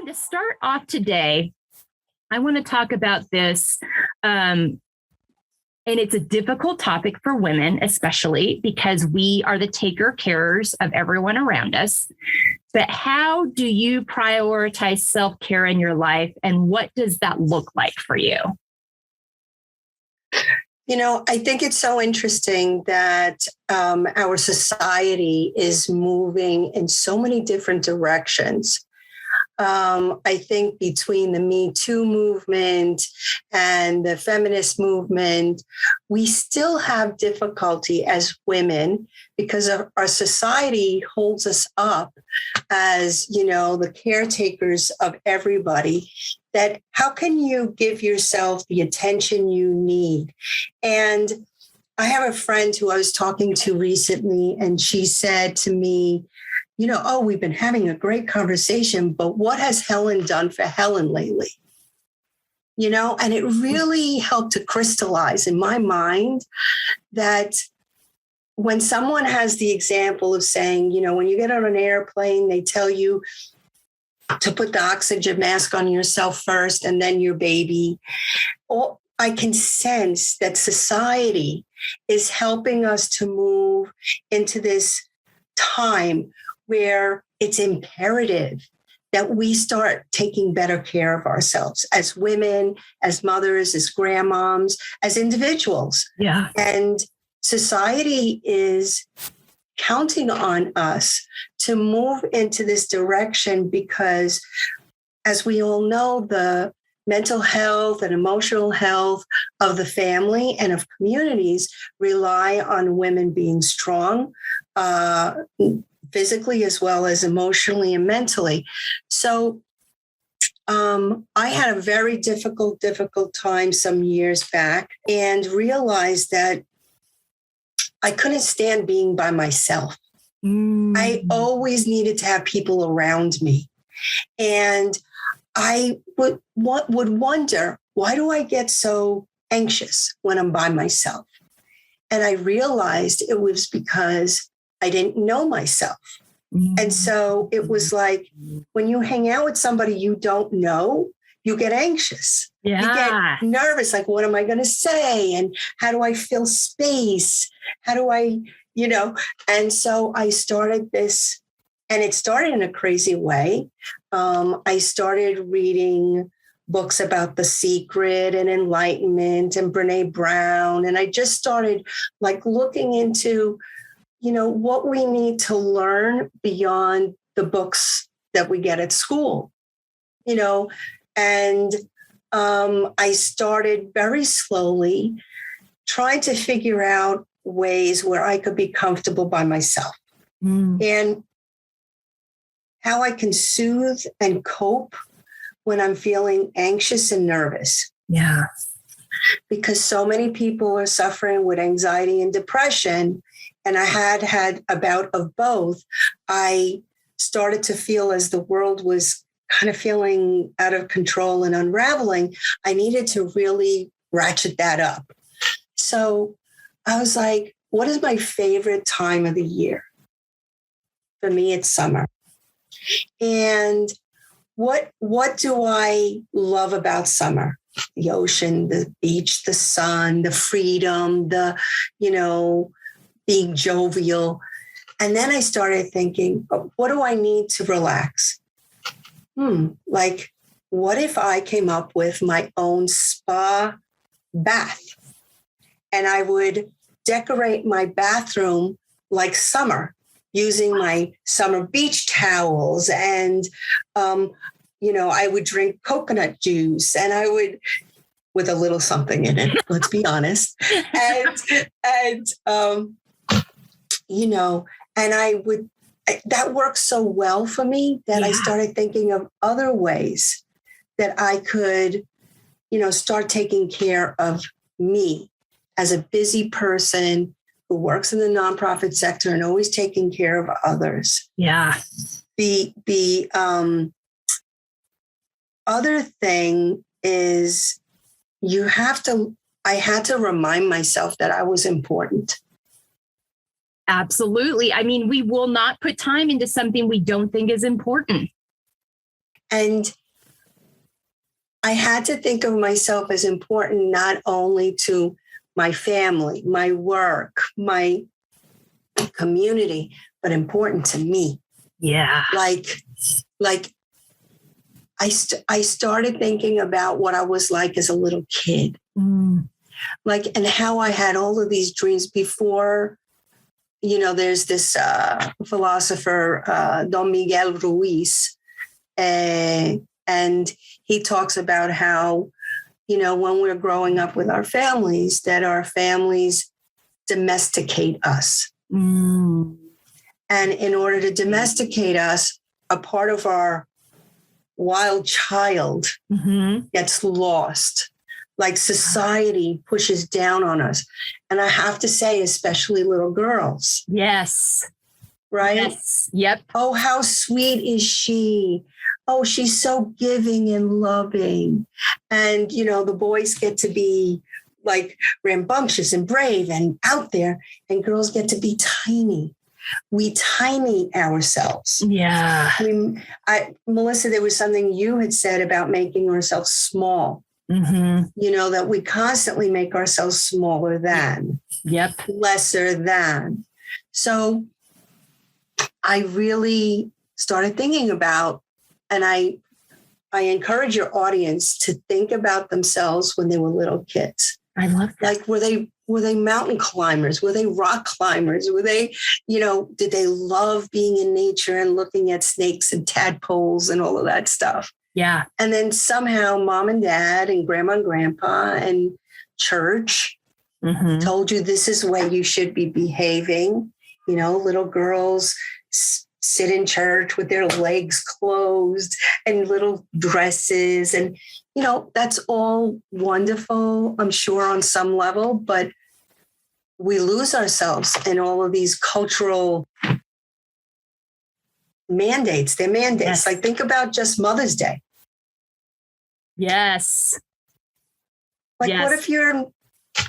to start off today, I want to talk about this. And it's a difficult topic for women, especially because we are the taker-carers of everyone around us. But how do you prioritize self-care in your life? And what does that look like for you? You know, I think it's so interesting that our society is moving in so many different directions. I think between the Me Too movement and the feminist movement, we still have difficulty as women because our society holds us up as, you know, the caretakers of everybody. That how can you give yourself the attention you need? And I have a friend who I was talking to recently, and she said to me, you know, oh, we've been having a great conversation, but what has Helen done for Helen lately? You know, and it really helped to crystallize in my mind that when someone has the example of saying, you know, when you get on an airplane, they tell you to put the oxygen mask on yourself first and then your baby. Or I can sense that society is helping us to move into this time where it's imperative that we start taking better care of ourselves as women, as mothers, as grandmoms, as individuals. Yeah. And society is counting on us to move into this direction because, as we all know, the mental health and emotional health of the family and of communities rely on women being strong, physically as well as emotionally and mentally. So I had a very difficult time some years back and realized that I couldn't stand being by myself. I always needed to have people around me. And I would wonder, why do I get so anxious when I'm by myself? And I realized it was because I didn't know myself. And so it was like when you hang out with somebody you don't know, you get anxious. Yeah. You get nervous. Like, what am I going to say? And how do I fill space? How do I, you know? And so I started this, and it started in a crazy way. I started reading books about The Secret and Enlightenment and Brene Brown. And I just started like looking into, you know, what we need to learn beyond the books that we get at school, you know, and I started very slowly trying to figure out ways where I could be comfortable by myself and how I can soothe and cope when I'm feeling anxious and nervous. Yeah. Because so many people are suffering with anxiety and depression. And I had a bout of both. I started to feel as the world was kind of feeling out of control and unraveling, I needed to really ratchet that up. So I was like, what is my favorite time of the year? For me, it's summer. And what do I love about summer? The ocean, the beach, the sun, the freedom, the, you know, being jovial. And then I started thinking, what do I need to relax? Like, what if I came up with my own spa bath? And I would decorate my bathroom like summer using my summer beach towels. And, you know, I would drink coconut juice and I would, with a little something in it, let's be honest. And you know, and I would, that worked so well for me that I started thinking of other ways that I could, you know, start taking care of me as a busy person who works in the nonprofit sector and always taking care of others. Yeah. The other thing is I had to remind myself that I was important. Absolutely. I mean, we will not put time into something we don't think is important. And I had to think of myself as important, not only to my family, my work, my community, but important to me. Yeah. Like I started thinking about what I was like as a little kid, and how I had all of these dreams before. There's this philosopher, Don Miguel Ruiz, and he talks about how, when we're growing up with our families, that our families domesticate us. And in order to domesticate us, a part of our wild child gets lost. Like society pushes down on us. And I have to say, especially little girls. Yes. Right? Yes. Yep. Oh, how sweet is she? Oh, she's so giving and loving. And, the boys get to be like rambunctious and brave and out there, and girls get to be tiny. We tiny ourselves. Yeah. Melissa, there was something you had said about making ourselves small. That we constantly make ourselves smaller than, lesser than. So I really started thinking about, and I encourage your audience to think about themselves when they were little kids. I love that. Like, were they mountain climbers? Were they rock climbers? Were they, did they love being in nature and looking at snakes and tadpoles and all of that stuff? Yeah. And then somehow mom and dad and grandma and grandpa and church told you this is the way you should be behaving. Little girls sit in church with their legs closed and little dresses. And, that's all wonderful, I'm sure, on some level, but we lose ourselves in all of these cultural mandates. They're mandates. Yes. Like, think about just Mother's Day. Yes. Like, what if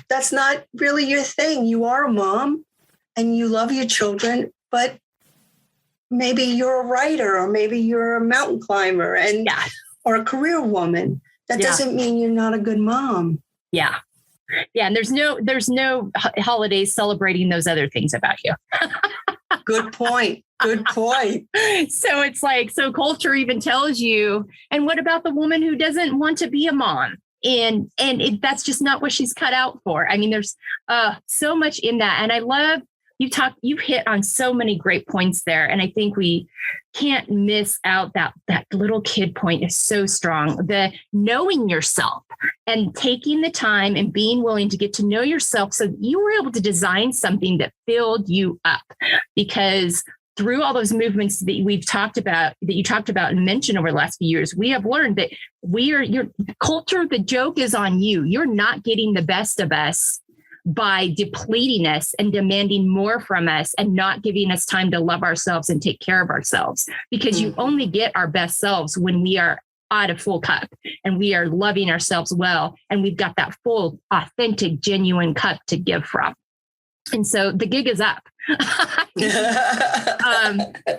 that's not really your thing? You are a mom and you love your children, but maybe you're a writer, or maybe you're a mountain climber or a career woman. That doesn't mean you're not a good mom. Yeah. Yeah. And there's no holidays celebrating those other things about you. Good point. Good point. So it's like, culture even tells you, and what about the woman who doesn't want to be a mom? And that's just not what she's cut out for. I mean, there's so much in that. And I love, you've hit on so many great points there. And I think we can't miss out that little kid point is so strong. The knowing yourself and taking the time and being willing to get to know yourself so you were able to design something that filled you up. Because through all those movements that you talked about and mentioned over the last few years, we have learned that your culture, the joke is on you. You're not getting the best of us by depleting us and demanding more from us and not giving us time to love ourselves and take care of ourselves, because you only get our best selves when we are at a full cup and we are loving ourselves well. And we've got that full, authentic, genuine cup to give from. And so the gig is up.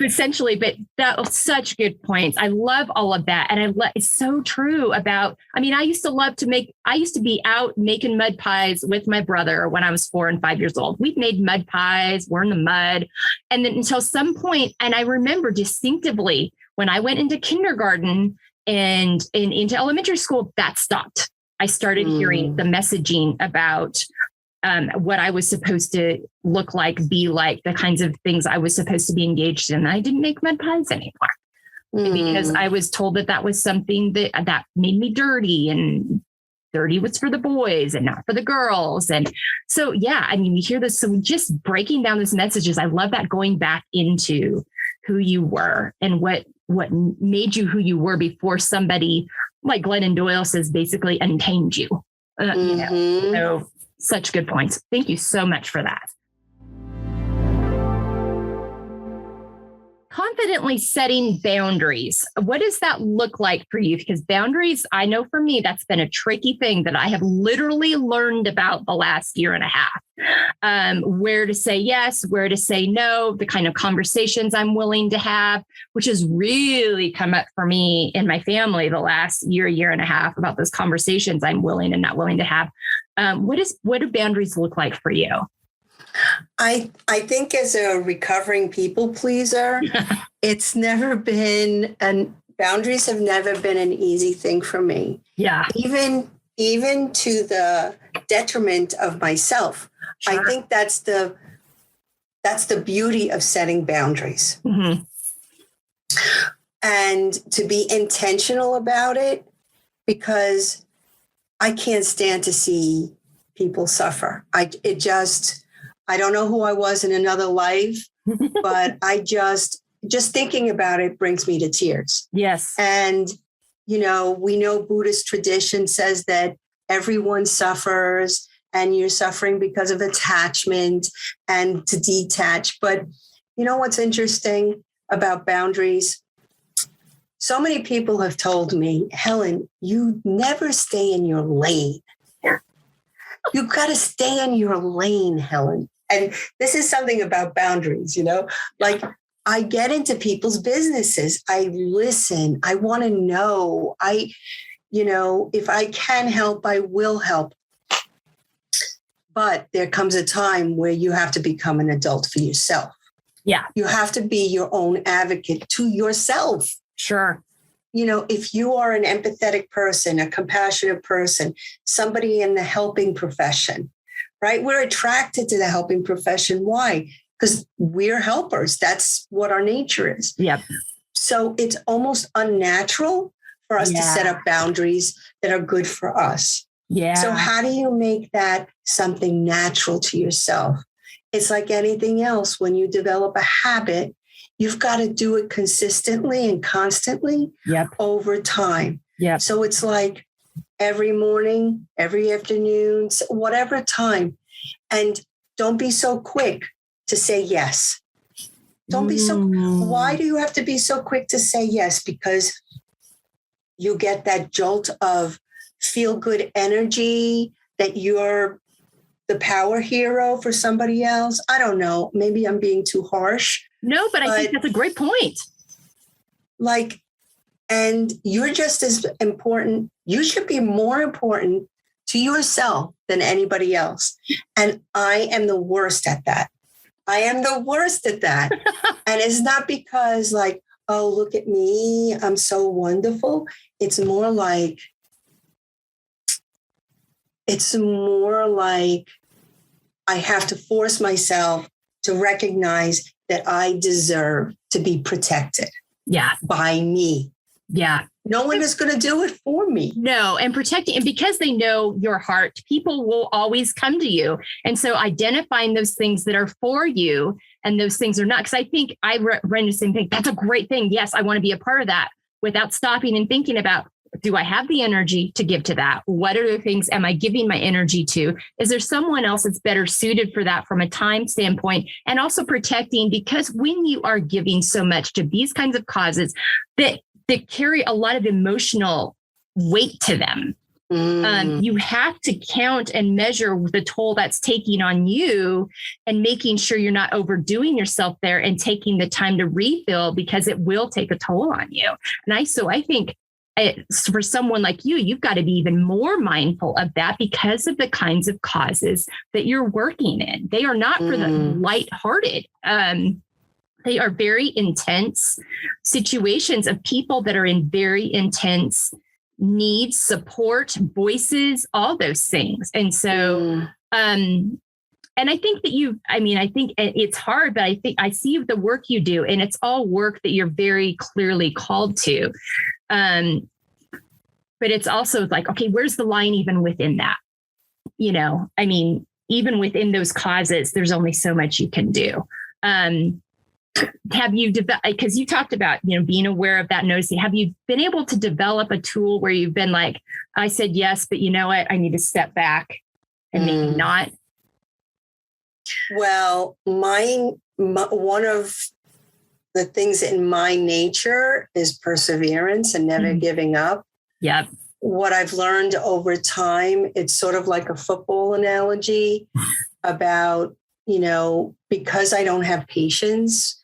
Essentially, but that was such good points. I love all of that. And it's so true about, I used to be out making mud pies with my brother when I was 4 and 5 years old. We've made mud pies, we're in the mud. And then until some point, and I remember distinctively when I went into kindergarten and into elementary school, that stopped. I started hearing the messaging about what I was supposed to look like, be like, the kinds of things I was supposed to be engaged in. I didn't make mud pies anymore because I was told that was something that made me dirty, and dirty was for the boys and not for the girls. And so, you hear this. So just breaking down those messages, I love that, going back into who you were and what made you who you were before somebody, like Glennon Doyle says, basically untamed you. So such good points. Thank you so much for that. confidently setting boundaries. What does that look like for you? Because boundaries, I know for me, that's been a tricky thing that I have literally learned about the last year and a half. Where to say yes, where to say no, the kind of conversations I'm willing to have, which has really come up for me in my family the last year and a half about those conversations I'm willing and not willing to have. What do boundaries look like for you? I think as a recovering people pleaser, it's never been, and boundaries have never been an easy thing for me. Yeah. Even to the detriment of myself. Sure. I think that's the beauty of setting boundaries. Mm-hmm. And to be intentional about it, because I can't stand to see people suffer. I don't know who I was in another life, but I just thinking about it brings me to tears. Yes. And, we know Buddhist tradition says that everyone suffers and you're suffering because of attachment and to detach. But you know what's interesting about boundaries? So many people have told me, Helen, you never stay in your lane. You got to stay in your lane, Helen. And this is something about boundaries, like I get into people's businesses. I listen. I want to know. If I can help, I will help. But there comes a time where you have to become an adult for yourself. Yeah. You have to be your own advocate to yourself. Sure. If you are an empathetic person, a compassionate person, somebody in the helping profession, right? We're attracted to the helping profession. Why? Because we're helpers. That's what our nature is. Yep. So it's almost unnatural for us to set up boundaries that are good for us. Yeah. So how do you make that something natural to yourself? It's like anything else. When you develop a habit, you've got to do it consistently and constantly over time. Yep. So it's like every morning, every afternoon, whatever time. And don't be so quick to say yes. Don't be so. Why do you have to be so quick to say yes? Because you get that jolt of feel good energy that you're the power hero for somebody else. I don't know. Maybe I'm being too harsh. No, but I think that's a great point. And you're just as important. You should be more important to yourself than anybody else. And I am the worst at that. And it's not because oh, look at me, I'm so wonderful. It's more like I have to force myself to recognize that I deserve to be protected by me. Yeah. No one is going to do it for me. No, and protecting, and because they know your heart, people will always come to you. And so identifying those things that are for you and those things are not, because I think I ran the same thing. That's a great thing. Yes, I want to be a part of that without stopping and thinking about, do I have the energy to give to that? What other things am I giving my energy to? Is there someone else that's better suited for that from a time standpoint? And also protecting, because when you are giving so much to these kinds of causes that carry a lot of emotional weight to them, you have to count and measure the toll that's taking on you and making sure you're not overdoing yourself there and taking the time to refill, because it will take a toll on you. And I think for someone like you, you've got to be even more mindful of that because of the kinds of causes that you're working in. They are not for the lighthearted. They are very intense situations of people that are in very intense needs, support, voices, all those things. And so, and I think that I think it's hard, but I think I see the work you do, and it's all work that you're very clearly called to. But it's also like, okay, where's the line even within that? Even within those causes, there's only so much you can do. Have you developed, because you talked about, being aware of that, noticing, have you been able to develop a tool where you've been like, I said yes, but you know what? I need to step back and maybe not? Well, one of the things in my nature is perseverance and never giving up. Yep. What I've learned over time, it's sort of like a football analogy about, because I don't have patience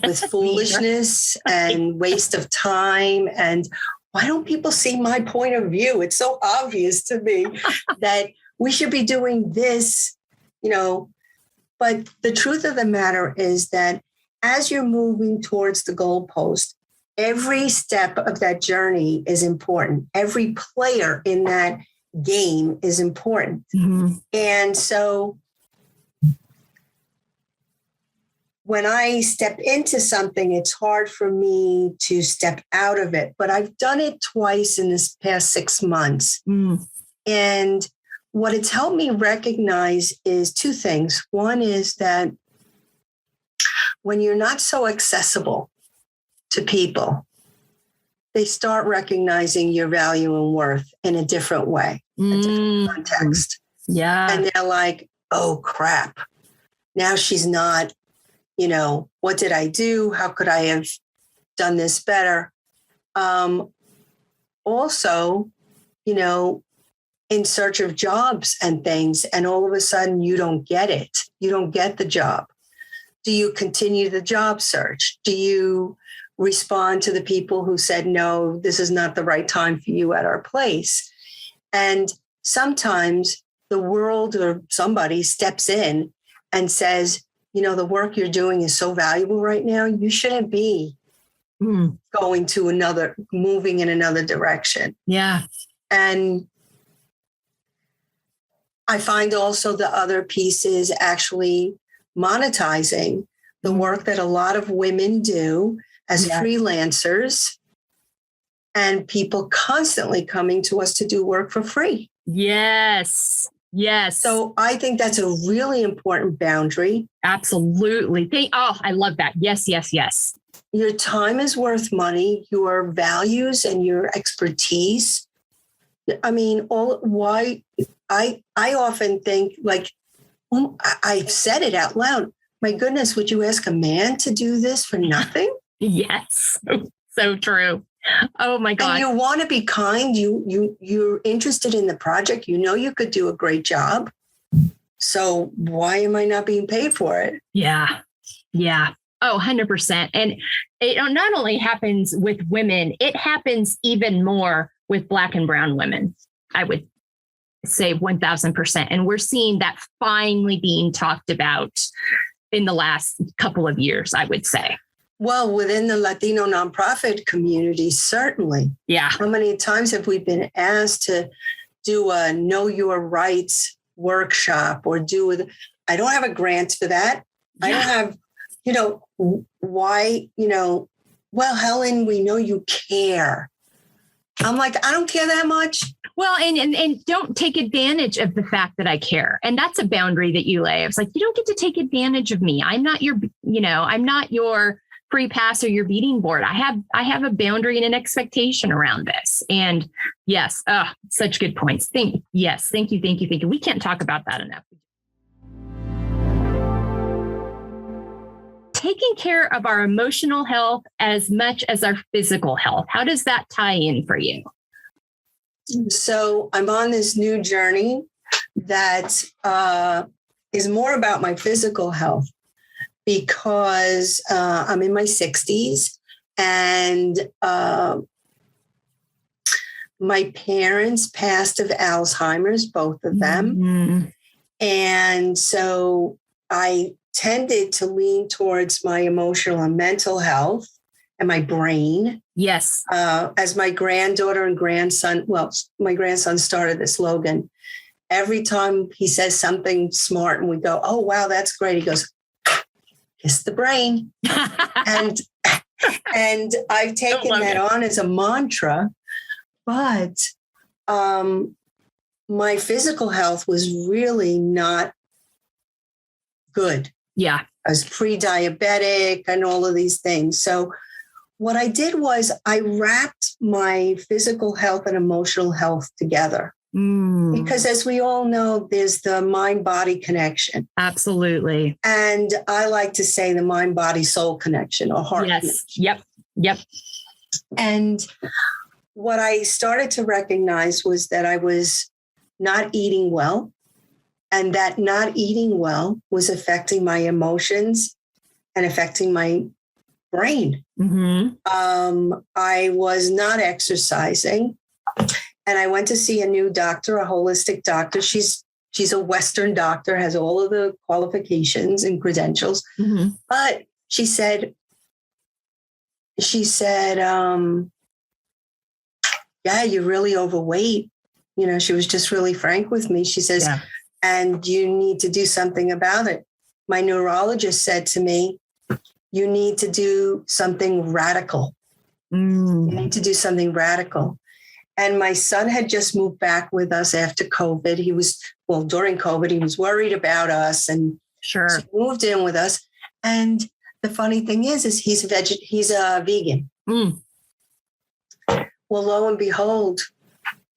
with foolishness and waste of time. And why don't people see my point of view? It's so obvious to me that we should be doing this, but the truth of the matter is that as you're moving towards the goalpost, every step of that journey is important. Every player in that game is important. Mm-hmm. And so when I step into something, it's hard for me to step out of it. But I've done it twice in this past 6 months. Mm. And what it's helped me recognize is two things. One is that when you're not so accessible to people, they start recognizing your value and worth in a different way, a different context. Yeah. And they're like, oh, crap. Now she's not, what did I do? How could I have done this better? Also, in search of jobs and things, and all of a sudden you don't get it. You don't get the job. Do you continue the job search? Do you respond to the people who said, no, this is not the right time for you at our place? And sometimes the world or somebody steps in and says, the work you're doing is so valuable right now. You shouldn't be moving in another direction. Yeah. And I find also the other piece is actually monetizing the work that a lot of women do as freelancers, and people constantly coming to us to do work for free. Yes. Yes. So I think that's a really important boundary. Absolutely. I love that. Yes, yes, yes. Your time is worth money, your values and your expertise. I mean, I often think like, I've said it out loud. My goodness, would you ask a man to do this for nothing? Yes. So true. Oh my God. And you want to be kind. You're interested in the project. You could do a great job. So why am I not being paid for it? Yeah. Yeah. Oh, 100%. And it not only happens with women, it happens even more with Black and brown women, I would say 1000%. And we're seeing that finally being talked about in the last couple of years, I would say. Well, within the Latino nonprofit community, certainly. Yeah. How many times have we been asked to do a Know Your Rights workshop or I don't have a grant for that. Yeah. I don't have, why, well, Helen, we know you care. I'm like, I don't care that much. Well, and don't take advantage of the fact that I care. And that's a boundary that you lay. It's like, you don't get to take advantage of me. I'm not your free pass or your beating board. I have a boundary and an expectation around this. And yes, such good points. Thank you. We can't talk about that enough. Taking care of our emotional health as much as our physical health. How does that tie in for you? So I'm on this new journey that is more about my physical health because I'm in my 60s and my parents passed of Alzheimer's, both of them. Mm-hmm. And so I tended to lean towards my emotional and mental health and my brain. Yes. As my granddaughter and grandson, my grandson started the slogan. Every time he says something smart and we go, oh, wow, that's great. He goes, kiss the brain. and I've taken that on as a mantra. But my physical health was really not good. Yeah. I was pre-diabetic and all of these things. So what I did was I wrapped my physical health and emotional health together. Because as we all know, there's the mind-body connection. Absolutely. And I like to say the mind-body-soul connection or heart connection. Yep. And what I started to recognize was that I was not eating well, and that not eating well was affecting my emotions and affecting my brain. I was not exercising. And I went to see a new doctor, a holistic doctor. She's a Western doctor, has all of the qualifications and credentials. But she said, yeah, you're really overweight. You know, she was just really frank with me. She says, and you need to do something about it. My neurologist said to me, you need to do something radical. You need to do something radical. And my son had just moved back with us after COVID. During COVID, he was worried about us and so he moved in with us. And the funny thing is he's a vegan. Well, lo and behold,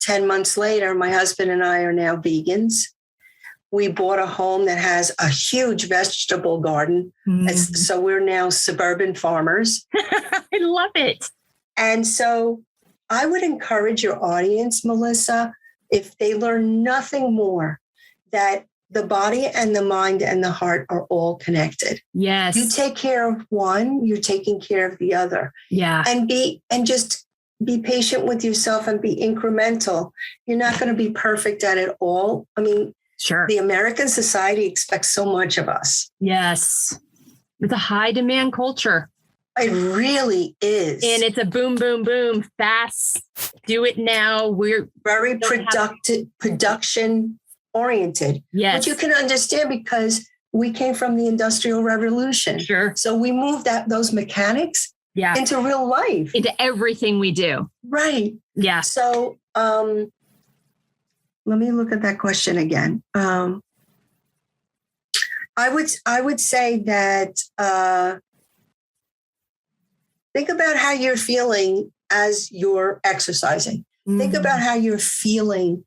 10 months later, my husband and I are now vegans. We bought a home that has a huge vegetable garden. So we're now suburban farmers. I love it. And so I would encourage your audience, Melissa, if they learn nothing more, that the body and the mind and the heart are all connected. Yes. You take care of one, you're taking care of the other. Yeah. And just be patient with yourself and be incremental. You're not going to be perfect at it all. I mean, the American society expects so much of us. Yes. It's a high demand culture. It really is. And it's a boom, boom, boom, fast, do it now. We're very production oriented. Yes. Which you can understand because we came from the Industrial Revolution. Sure. So we moved those mechanics into real life. Into everything we do. Right. Yeah. So let me look at that question again. I would say that think about how you're feeling as you're exercising. Think about how you're feeling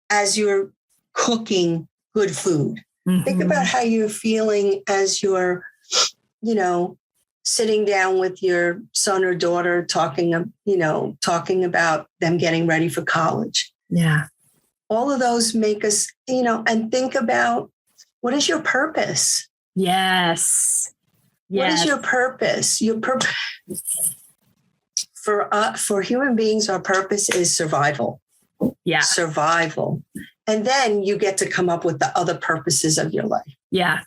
as you're cooking good food. Think about how you're feeling as you're, sitting down with your son or daughter talking about them getting ready for college. Yeah. All of those make us, and think about what is your purpose? Yes. What is your purpose? Your purpose for human beings, our purpose is survival. Yeah. Survival. And then you get to come up with the other purposes of your life. Yeah.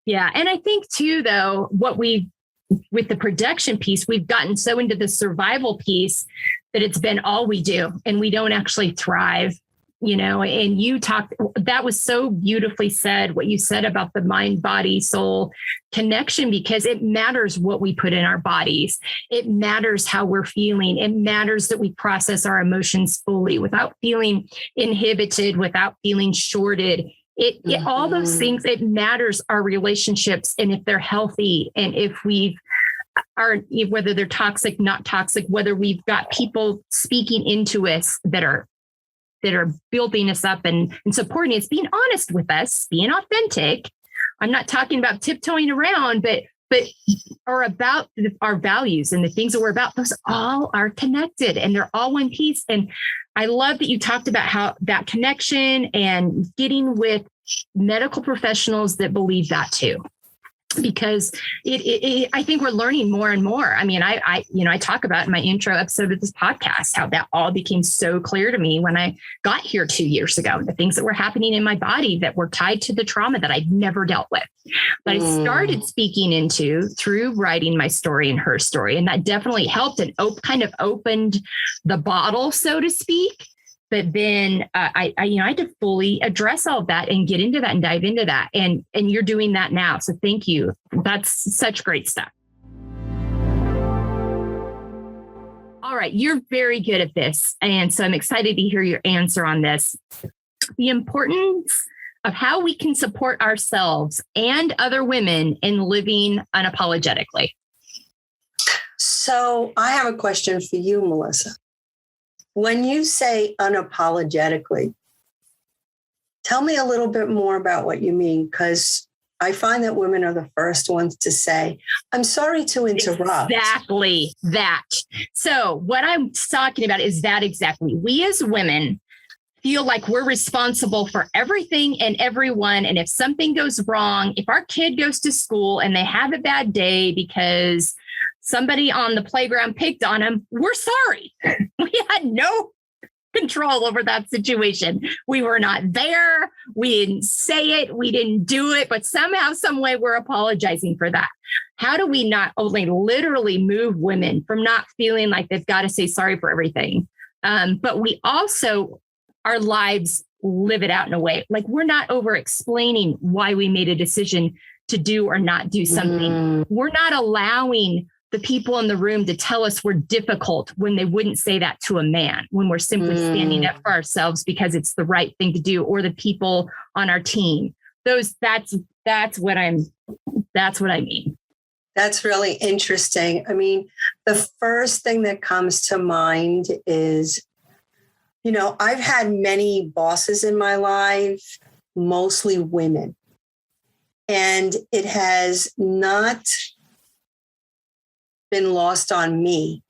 Yeah. And I think too, though, with the production piece, we've gotten so into the survival piece that it's been all we do and we don't actually thrive, and that was so beautifully said, what you said about the mind, body, soul connection, because it matters what we put in our bodies. It matters how we're feeling. It matters that we process our emotions fully without feeling inhibited, without feeling shorted. All those things, it matters our relationships and if they're healthy and if whether they're toxic, not toxic, whether we've got people speaking into us that are building us up and supporting us, being honest with us, being authentic. I'm not talking about tiptoeing around, but are about our values and the things that we're about. Those all are connected and they're all one piece. And I love that you talked about how that connection and getting with medical professionals that believe that too. Because I think we're learning more and more. I mean, I talk about in my intro episode of this podcast, how that all became so clear to me when I got here 2 years ago, the things that were happening in my body that were tied to the trauma that I'd never dealt with. But I started speaking into through writing my story and Herstory. And that definitely helped and kind of opened the bottle, so to speak. But then I had to fully address all of that and get into that and dive into that. And you're doing that now. So thank you. That's such great stuff. All right. You're very good at this. And so I'm excited to hear your answer on this. The importance of how we can support ourselves and other women in living unapologetically. So I have a question for you, Melissa. When you say unapologetically, tell me a little bit more about what you mean, because I find that women are the first ones to say, I'm sorry to interrupt. Exactly that. So what I'm talking about is that exactly. We as women feel like we're responsible for everything and everyone. And if something goes wrong, if our kid goes to school and they have a bad day because somebody on the playground picked on them, we're sorry. We had no control over that situation. We were not there. We didn't say it. We didn't do it, but somehow, some way we're apologizing for that. How do we not only literally move women from not feeling like they've got to say sorry for everything, but we also, our lives live it out in a way. Like we're not over explaining why we made a decision to do or not do something. We're not allowing the people in the room to tell us we're difficult when they wouldn't say that to a man, when we're simply standing up for ourselves because it's the right thing to do, or the people on our team. That's what I mean. That's really interesting. I mean, the first thing that comes to mind is, I've had many bosses in my life, mostly women, and it has not been lost on me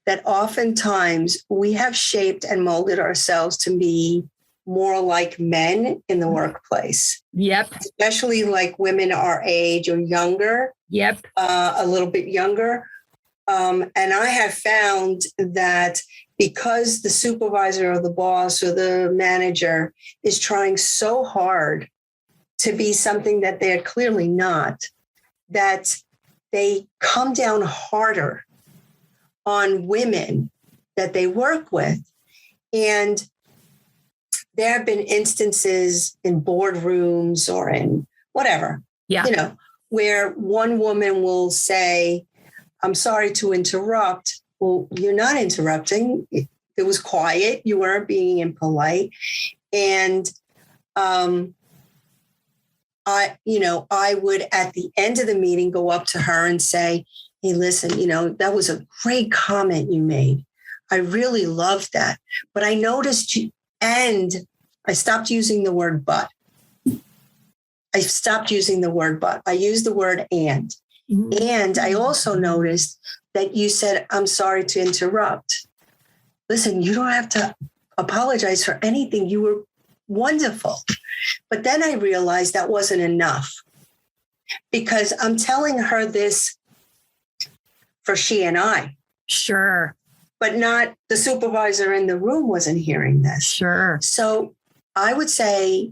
that oftentimes we have shaped and molded ourselves to be more like men in the workplace. Yep. Especially like women our age or younger. Yep. A little bit younger. And I have found that because the supervisor or the boss or the manager is trying so hard to be something that they're clearly not, that they come down harder on women that they work with. And there have been instances in boardrooms or in whatever, where one woman will say, I'm sorry to interrupt. Well, you're not interrupting. It was quiet. You weren't being impolite. And I would, at the end of the meeting, go up to her and say, hey, listen, that was a great comment you made. I really loved that. But I noticed you, and I stopped using the word but. I used the word and. Mm-hmm. And I also noticed that you said, I'm sorry to interrupt. Listen, you don't have to apologize for anything. You were wonderful. But then I realized that wasn't enough, because I'm telling her this for she and I. Sure. But not the supervisor in the room wasn't hearing this. Sure. So I would say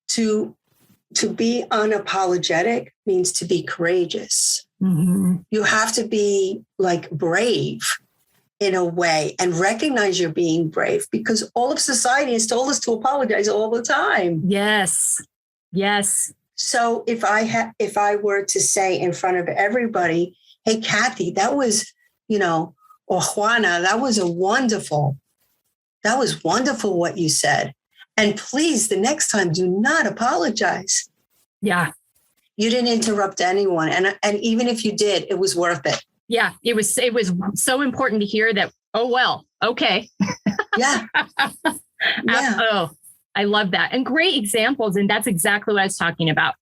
to be unapologetic means to be courageous. Mm-hmm. You have to be like brave in a way and recognize you're being brave, because all of society has told us to apologize all the time. Yes. Yes. So if I were to say in front of everybody, hey, Kathy, that was, or Juana, that was wonderful what you said. And please, the next time, do not apologize. Yeah. You didn't interrupt anyone. And even if you did, it was worth it. Yeah, it was so important to hear that. Oh, well, okay. Yeah. Yeah. Oh, I love that. And great examples. And that's exactly what I was talking about,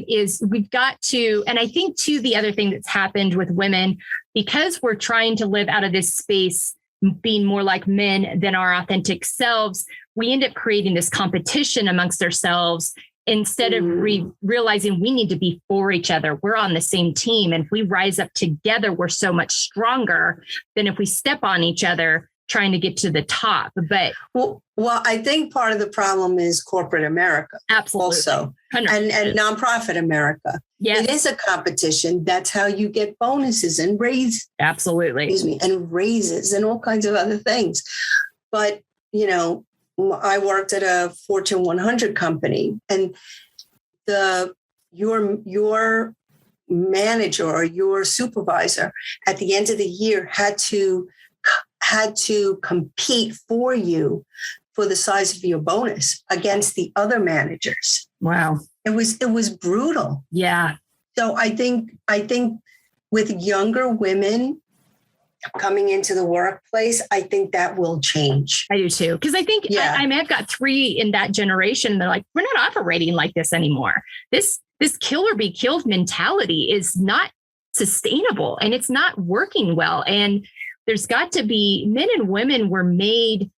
is we've got to, and I think too, the other thing that's happened with women, because we're trying to live out of this space, being more like men than our authentic selves, we end up creating this competition amongst ourselves instead of realizing we need to be for each other. We're on the same team. And if we rise up together, we're so much stronger than if we step on each other trying to get to the top. But well, I think part of the problem is corporate America. Absolutely. Also, and nonprofit America. Yes. It is a competition. That's how you get bonuses and raises. Absolutely. And raises and all kinds of other things. But, I worked at a Fortune 100 company, and your manager or your supervisor at the end of the year had to compete for you for the size of your bonus against the other managers. Wow. It was brutal. Yeah. So I think with younger women, coming into the workplace, I think that will change. I do too. Because I think I may have got 3 in that generation. They're like, we're not operating like this anymore. This kill or be killed mentality is not sustainable and it's not working well. And there's got to be, men and women were made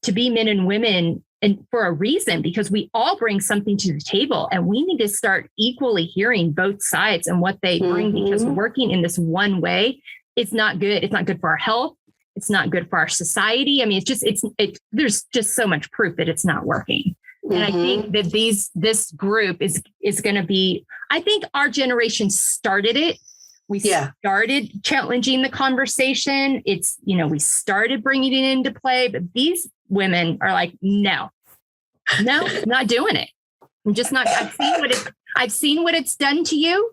to be men and women, and for a reason, because we all bring something to the table, and we need to start equally hearing both sides and what they bring, because working in this one way, it's not good. It's not good for our health. It's not good for our society. I mean, there's just so much proof that it's not working. And I think that this group is going to be, I think our generation started it. We started challenging the conversation. It's, we started bringing it into play, but these women are like, no, not doing it. I'm just not. I've seen what it's done to you.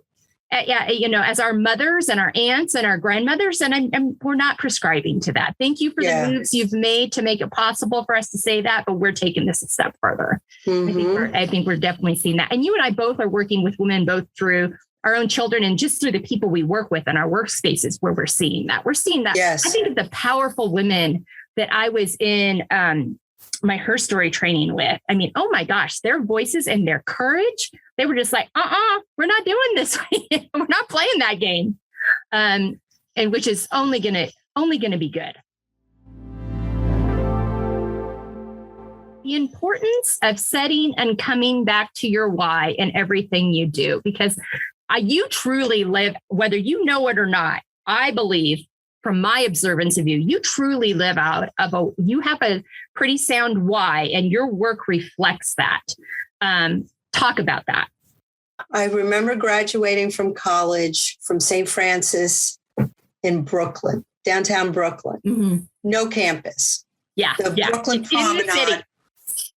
As our mothers and our aunts and our grandmothers, and we're not prescribing to that. Thank you for the moves you've made to make it possible for us to say that, but we're taking this a step further. I think we're definitely seeing that. And you and I both are working with women, both through our own children and just through the people we work with in our workspaces, where we're seeing that. Yes. I think of the powerful women that I was in my Herstory training with. I mean, oh my gosh, their voices and their courage, they were just like, we're not doing this. We're not playing that game. And which is only gonna be good. The importance of setting and coming back to your why in everything you do, because you truly live, whether you know it or not. I believe, from my observance of you, you truly live out of you have a pretty sound why, and your work reflects that. Talk about that. I remember graduating from college from St. Francis in Brooklyn, downtown Brooklyn. No campus. Brooklyn Promenade.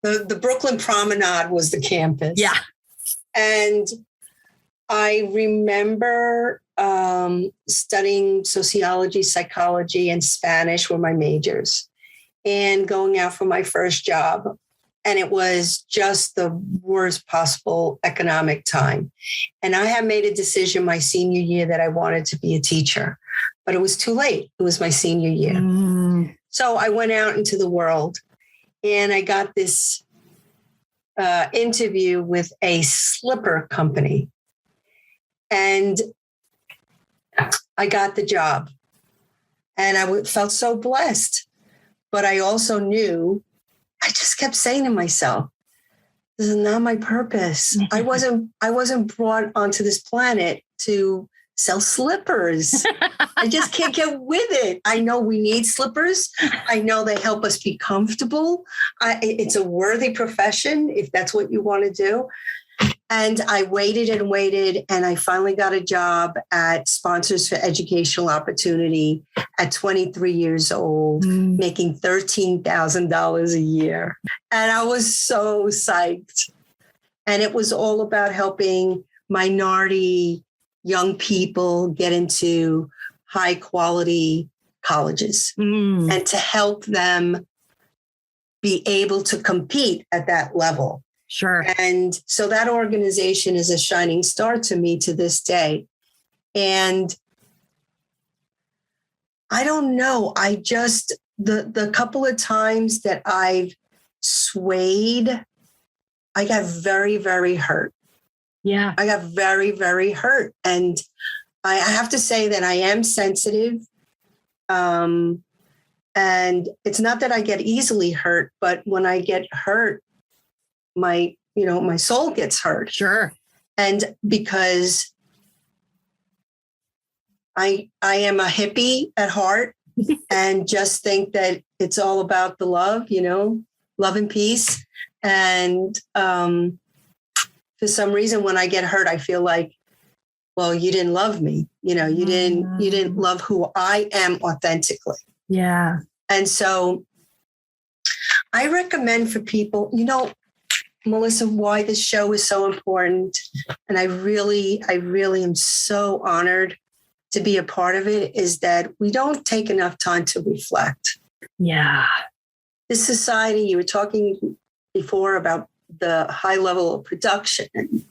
The Brooklyn Promenade was the campus. Yeah. And I remember studying sociology, psychology, and Spanish were my majors, and going out for my first job. And it was just the worst possible economic time. And I had made a decision my senior year that I wanted to be a teacher, but it was too late. It was my senior year. So I went out into the world, and I got this interview with a slipper company. And I got the job, and I felt so blessed. But I also knew, I just kept saying to myself, this is not my purpose. I wasn't brought onto this planet to sell slippers. I just can't get with it. I know we need slippers. I know they help us be comfortable. It's a worthy profession if that's what you want to do. And I waited, and I finally got a job at Sponsors for Educational Opportunity at 23 years old, making $13,000 a year. And I was so psyched. And it was all about helping minority young people get into high quality colleges and to help them be able to compete at that level. Sure. And so that organization is a shining star to me to this day. And I don't know, the couple of times that I've swayed, I got very, very hurt. Yeah. I got very, very hurt. And I have to say that I am sensitive. And it's not that I get easily hurt, but when I get hurt, my soul gets hurt. Sure. And because I am a hippie at heart and just think that it's all about the love, love and peace. And for some reason, when I get hurt, I feel like, well, you didn't love me. You didn't love who I am authentically. Yeah. And so I recommend for people, Melissa, why this show is so important. And I really am so honored to be a part of it, is that we don't take enough time to reflect. Yeah. This society, you were talking before about the high level of production and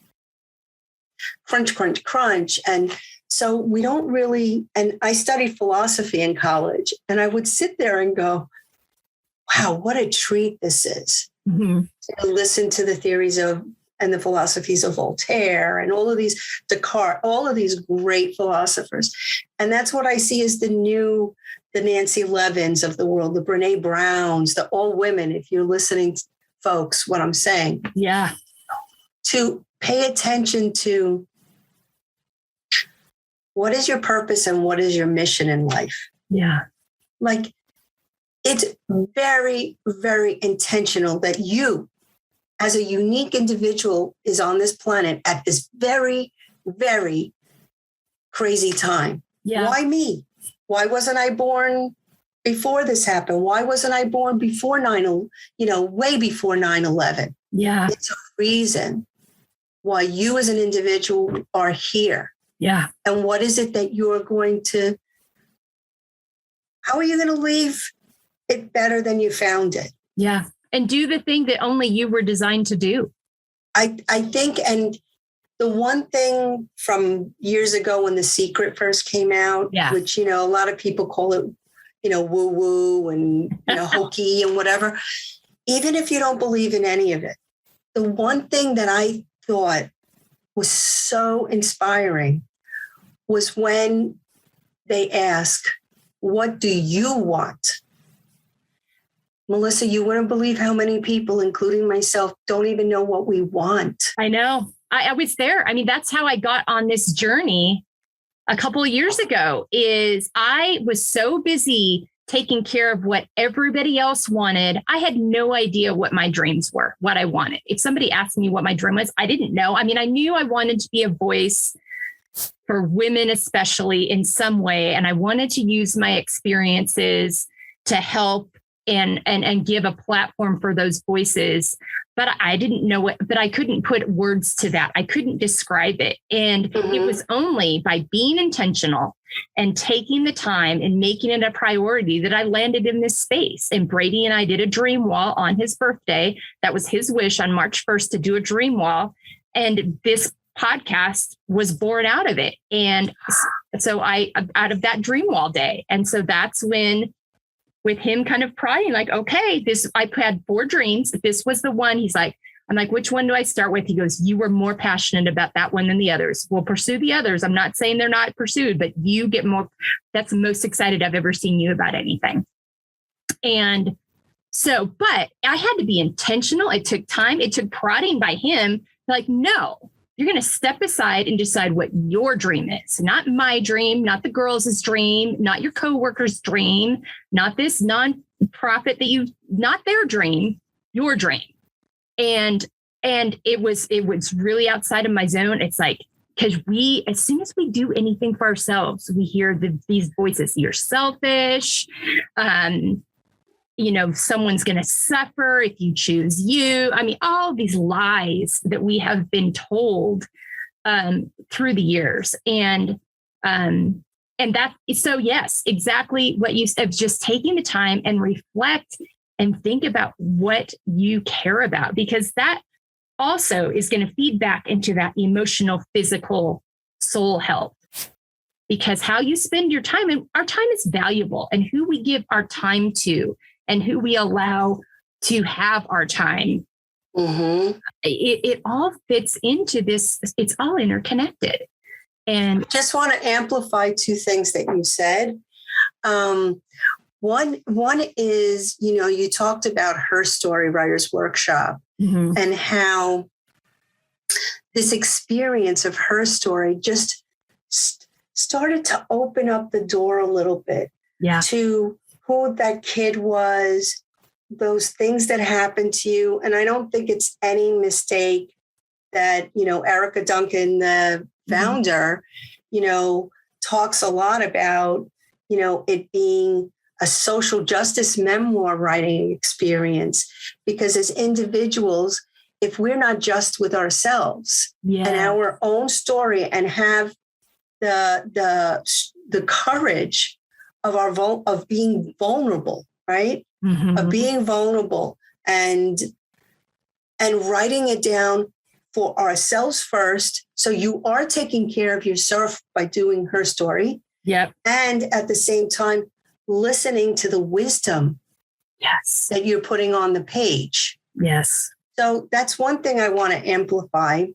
crunch, crunch, crunch. And So we don't really, and I studied philosophy in college, and I would sit there and go, wow, what a treat this is. Mm-hmm. To listen to the theories of and the philosophies of Voltaire and all of these, Descartes, all of these great philosophers. And that's what I see as the Nancy Levins of the world, the Brene Browns, the all women, if you're listening, folks, what I'm saying. Yeah. To pay attention to what is your purpose and what is your mission in life. Yeah. Like, it's very, very intentional that you, as a unique individual, is on this planet at this very, very crazy time. Yeah. Why me? Why wasn't I born before this happened? Why wasn't I born before way before 9/11? Yeah. It's a reason why you as an individual are here. Yeah. And what is it that you're going to, how are you going to leave it better than you found it? Yeah. And do the thing that only you were designed to do. I think, and the one thing from years ago when The Secret first came out, which, a lot of people call it, woo woo and, hokey and whatever, even if you don't believe in any of it, the one thing that I thought was so inspiring was when they ask, what do you want? Melissa, you wouldn't believe how many people, including myself, don't even know what we want. I know. I was there. I mean, that's how I got on this journey a couple of years ago. Is I was so busy taking care of what everybody else wanted. I had no idea what my dreams were, what I wanted. If somebody asked me what my dream was, I didn't know. I mean, I knew I wanted to be a voice for women, especially in some way. And I wanted to use my experiences to help and give a platform for those voices. But I didn't know it, but I couldn't put words to that. I couldn't describe it. And it was only by being intentional and taking the time and making it a priority that I landed in this space. And Brady and I did a dream wall on his birthday. That was his wish on March 1st to do a dream wall. And this podcast was born out of it. And so out of that dream wall day. And so that's when, with him kind of prying, like, okay, I had 4 dreams. This was the one. He's like, I'm like, which one do I start with? He goes, you were more passionate about that one than the others. We'll pursue the others. I'm not saying they're not pursued, but you get more. That's the most excited I've ever seen you about anything. And so, but I had to be intentional. It took time. It took prodding by him. Like, no, you're going to step aside and decide what your dream is. Not my dream, not the girls' dream, not your coworker's dream, not this nonprofit not their dream, your dream. And it was really outside of my zone. It's like, because as soon as we do anything for ourselves, we hear these voices, you're selfish, someone's going to suffer if you choose you. I mean, all these lies that we have been told through the years. And that, so yes, exactly what you said, just taking the time and reflect and think about what you care about, because that also is going to feed back into that emotional, physical, soul health. Because how you spend your time, and our time is valuable, and who we give our time to and who we allow to have our time. It all fits into this. It's all interconnected. And just want to amplify 2 things that you said. One is, you talked about Herstory Writers Workshop and how this experience of Herstory just started to open up the door a little bit to who that kid was, those things that happened to you. And I don't think it's any mistake that, Erica Duncan, the founder, talks a lot about, it being a social justice memoir writing experience, because as individuals, if we're not just with ourselves and our own story and have the courage of being vulnerable, right? Of being vulnerable and writing it down for ourselves first. So you are taking care of yourself by doing Herstory. Yep. And at the same time, listening to the wisdom Yes. that you're putting on the page. Yes. So that's one thing I want to amplify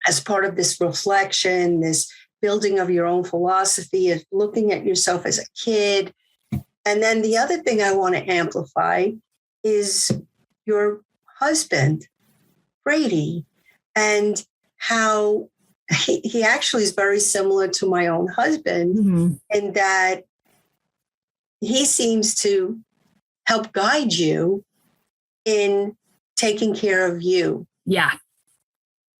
as part of this reflection, this building of your own philosophy, of looking at yourself as a kid. And then the other thing I want to amplify is your husband, Brady, and how he actually is very similar to my own husband, Mm-hmm. in that he seems to help guide you in taking care of you. Yeah.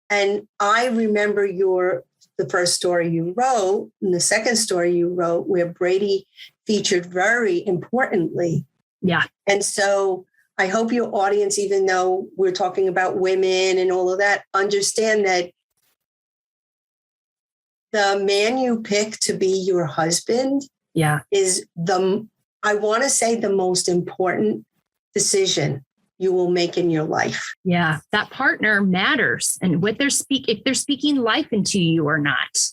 And I remember the first story you wrote and the second story you wrote where Brady featured very importantly. Yeah. And so I hope your audience, even though we're talking about women and all of that, understand that the man you pick to be your husband is I want to say the most important decision you will make in your life. Yeah. That partner matters, and what if they're speaking life into you or not.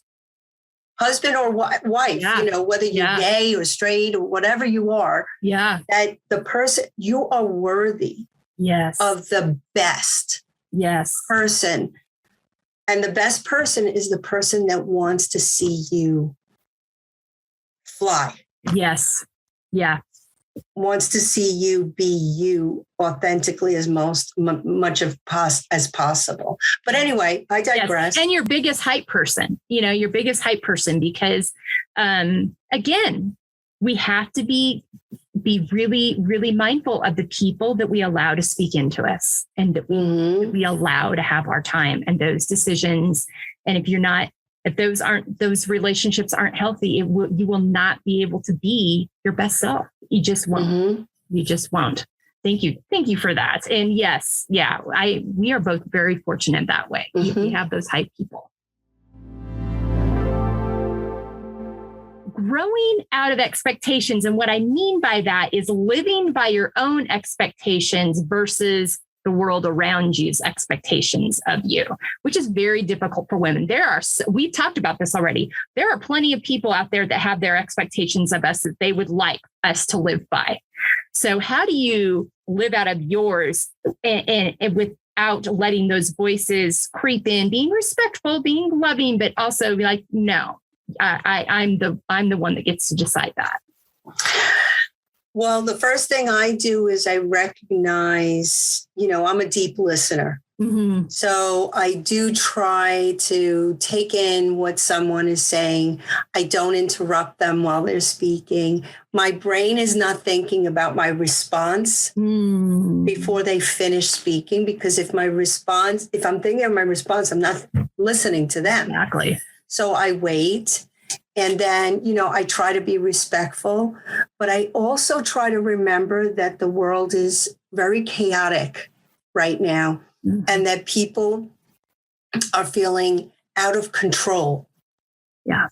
Husband or wife, whether you're gay or straight or whatever you are, that the person, you are worthy of the best person. And the best person is the person that wants to see you fly. Yes. Yeah. Wants to see you be you authentically as much as possible. But anyway, I digress. Yes. And your biggest hype person, because again, we have to be really, really mindful of the people that we allow to speak into us, and that we allow to have our time and those decisions. And if those relationships aren't healthy, you will not be able to be your best self. You just won't. Mm-hmm. You just won't. Thank you for that. And yes, we are both very fortunate that way. Mm-hmm. We have those hype people. Growing out of expectations. And what I mean by that is living by your own expectations versus the world around you's expectations of you, which is very difficult for women. We've talked about this already. There are plenty of people out there that have their expectations of us that they would like us to live by. So how do you live out of yours and without letting those voices creep in, being respectful, being loving, but also be like, no, I'm the one that gets to decide that. Well, the first thing I do is I recognize, I'm a deep listener. Mm-hmm. So I do try to take in what someone is saying. I don't interrupt them while they're speaking. My brain is not thinking about my response before they finish speaking, because if I'm thinking of my response, I'm not listening to them. Exactly. So I wait. And then, I try to be respectful, but I also try to remember that the world is very chaotic right now, and that people are feeling out of control. Yeah.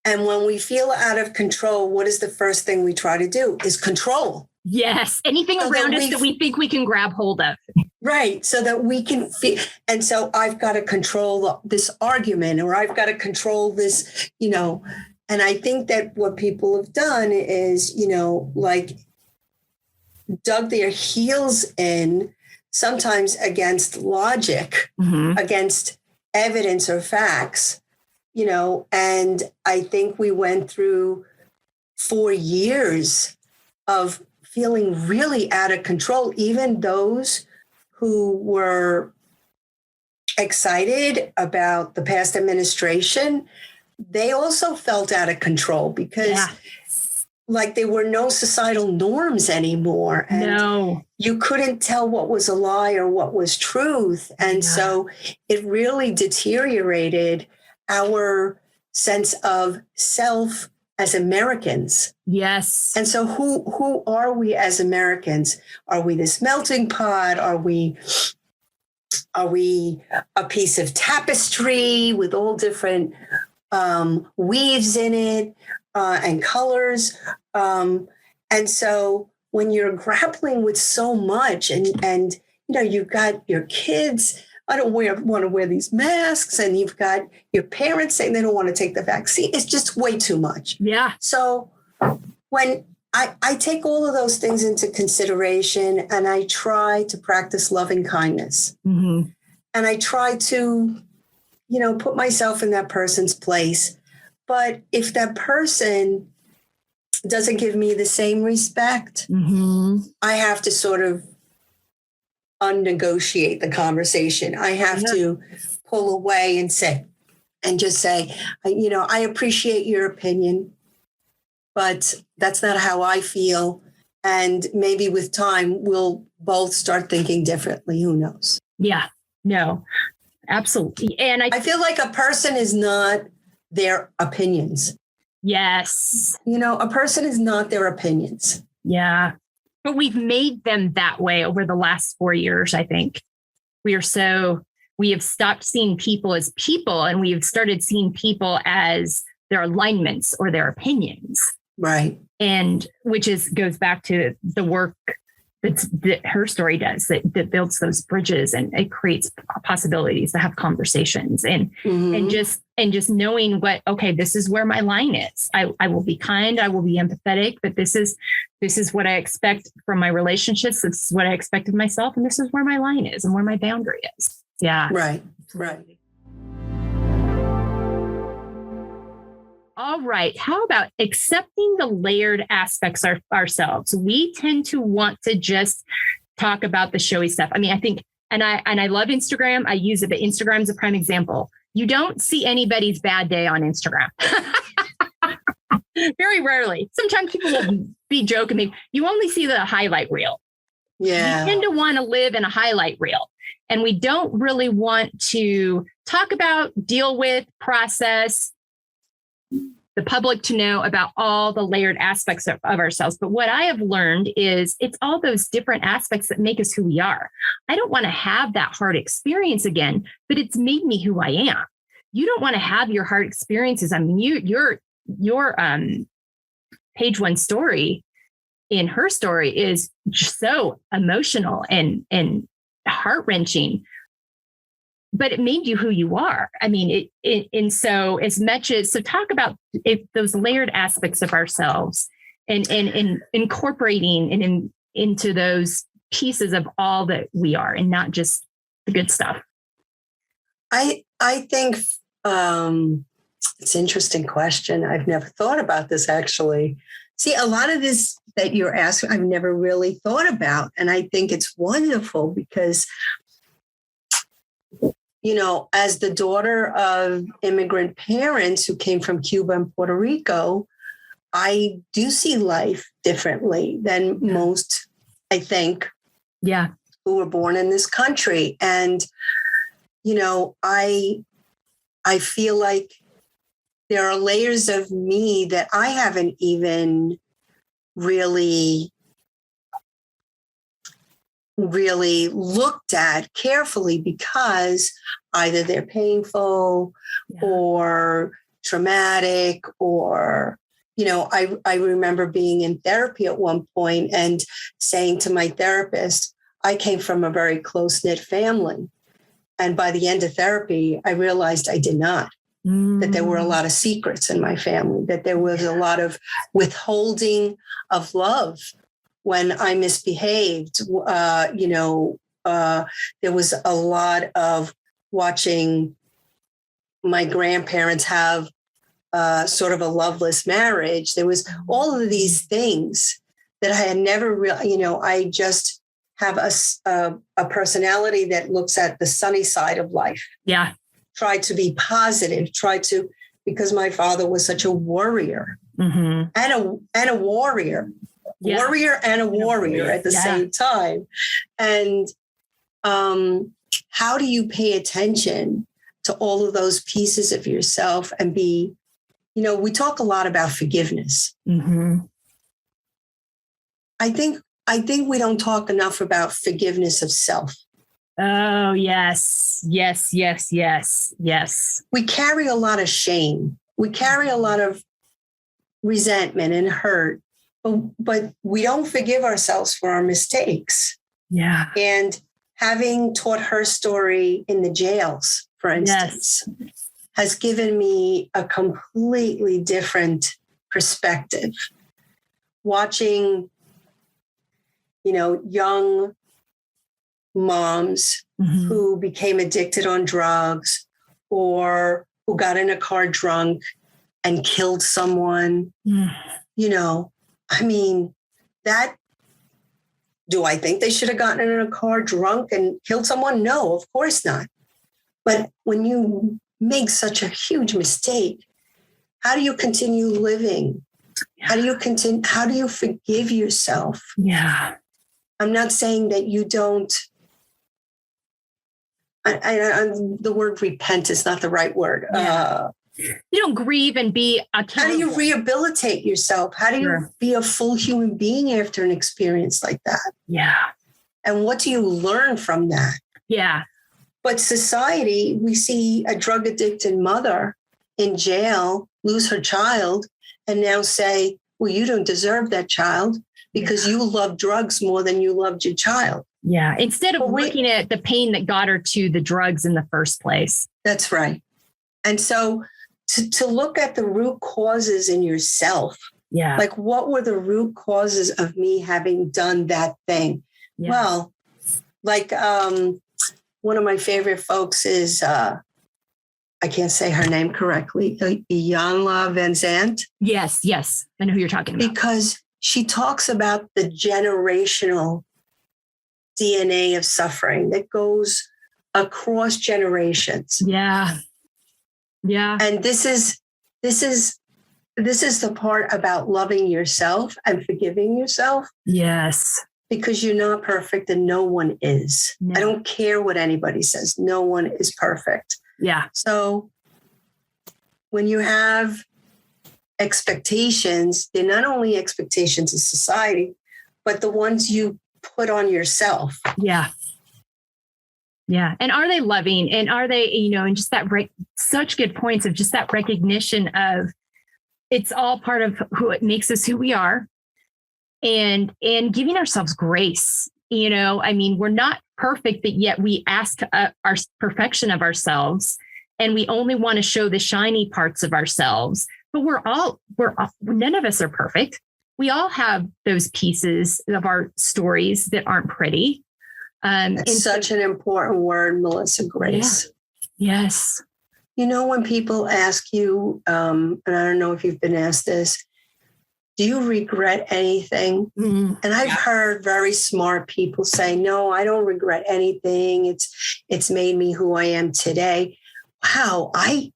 And when we feel out of control, what is the first thing we try to do is control. Yes. Anything around us that we think we can grab hold of. Right. So that we can feel. And so I've got to control this argument, or I've got to control this, and I think that what people have done is, dug their heels in, sometimes against logic, against evidence or facts, and I think we went through 4 years of feeling really out of control. Even those who were excited about the past administration, they also felt out of control because there were no societal norms anymore. And you couldn't tell what was a lie or what was truth. And so it really deteriorated our sense of self as Americans. Yes. And so who are we as Americans? Are we this melting pot? Are we a piece of tapestry with all different weaves in it and colors? And so when you're grappling with so much and you've got your kids I don't want to wear these masks. And you've got your parents saying they don't want to take the vaccine. It's just way too much. Yeah. So when I take all of those things into consideration, and I try to practice loving kindness. Mm-hmm. And I try to, put myself in that person's place. But if that person doesn't give me the same respect, mm-hmm. I have to sort of unnegotiate the conversation. I have to pull away and just say, I appreciate your opinion, but that's not how I feel. And maybe with time, we'll both start thinking differently. Who knows? Yeah, no, absolutely. And I feel like a person is not their opinions. Yes. A person is not their opinions. Yeah. But we've made them that way over the last 4 years, I think. We have stopped seeing people as people, and we have started seeing people as their alignments or their opinions. Right. And which goes back to the work that Herstory does, that builds those bridges, and it creates possibilities to have conversations and just knowing this is where my line is. I will be kind, I will be empathetic, but this is what I expect from my relationships. This is what I expect of myself, and this is where my line is and where my boundary is. Yeah. Right. All right. How about accepting the layered aspects of ourselves? We tend to want to just talk about the showy stuff. I mean, I think, and I love Instagram. I use it, but Instagram's a prime example. You don't see anybody's bad day on Instagram. Very rarely. Sometimes people will be joking me. You only see the highlight reel. Yeah. We tend to want to live in a highlight reel, and we don't really want to talk about, deal with, process, the public to know about all the layered aspects of ourselves. But what I have learned is it's all those different aspects that make us who we are. I don't want to have that hard experience again, but it's made me who I am. You don't want to have your hard experiences. I mean, your page one story in Herstory is so emotional and heart-wrenching, but it made you who you are. I mean, and so as much as, so talk about those layered aspects of ourselves and incorporating and into those pieces of all that we are, and not just the good stuff. I think it's an interesting question. I've never thought about this, actually. See, a lot of this that you're asking, I've never really thought about. And I think it's wonderful because, as the daughter of immigrant parents who came from Cuba and Puerto Rico, I do see life differently than most, I think, who were born in this country. And, I feel like there are layers of me that I haven't even really looked at carefully, because either they're painful or traumatic, or, I remember being in therapy at one point and saying to my therapist, I came from a very close-knit family. And by the end of therapy, I realized I did not, that there were a lot of secrets in my family, that there was a lot of withholding of love when I misbehaved. There was a lot of watching my grandparents have sort of a loveless marriage. There was all of these things that I had never really, I just have a personality that looks at the sunny side of life. Yeah. Try to be positive, because my father was such a warrior and a warrior. Yeah. Warrior and a warrior at the same time. And how do you pay attention to all of those pieces of yourself and be, we talk a lot about forgiveness. Mm-hmm. I think we don't talk enough about forgiveness of self. Oh, yes. Yes, yes, yes, yes. We carry a lot of shame. We carry a lot of resentment and hurt. But we don't forgive ourselves for our mistakes. Yeah. And having taught Herstory in the jails, for instance, has given me a completely different perspective. Watching, young moms who became addicted on drugs or who got in a car drunk and killed someone, that, do I think they should have gotten in a car drunk and killed someone? No, of course not. But when you make such a huge mistake, how do you continue living? How do you forgive yourself? Yeah. I'm not saying that you don't, the word repent is not the right word. Yeah. You don't grieve and be accountable. How do you rehabilitate yourself? How do you be a full human being after an experience like that? Yeah. And what do you learn from that? Yeah. But society, we see a drug addicted mother in jail lose her child and now say, well, you don't deserve that child because you love drugs more than you loved your child. Yeah. Instead of looking at the pain that got her to the drugs in the first place. That's right. And so to look at the root causes in yourself. Yeah. Like, what were the root causes of me having done that thing? Yeah. Well, like one of my favorite folks is, I can't say her name correctly, Iyanla Vanzant. Yes. I know who you're talking about. Because she talks about the generational DNA of suffering that goes across generations. Yeah. And this is the part about loving yourself and forgiving yourself. Yes. Because you're not perfect and no one is. No. I don't care what anybody says. No one is perfect. Yeah. So when you have expectations, they're not only expectations of society, but the ones you put on yourself. Yeah. Yeah. And are they loving? And are they, and just that such good points of just that recognition of it's all part of who it makes us who we are, and giving ourselves grace. We're not perfect, but yet we ask our perfection of ourselves, and we only want to show the shiny parts of ourselves. But none of us are perfect. We all have those pieces of our stories that aren't pretty. It's such an important word, Melissa, grace. Yeah. Yes. When people ask you, and I don't know if you've been asked this, do you regret anything? Mm-hmm. And I've heard very smart people say, no, I don't regret anything. It's made me who I am today. Wow. I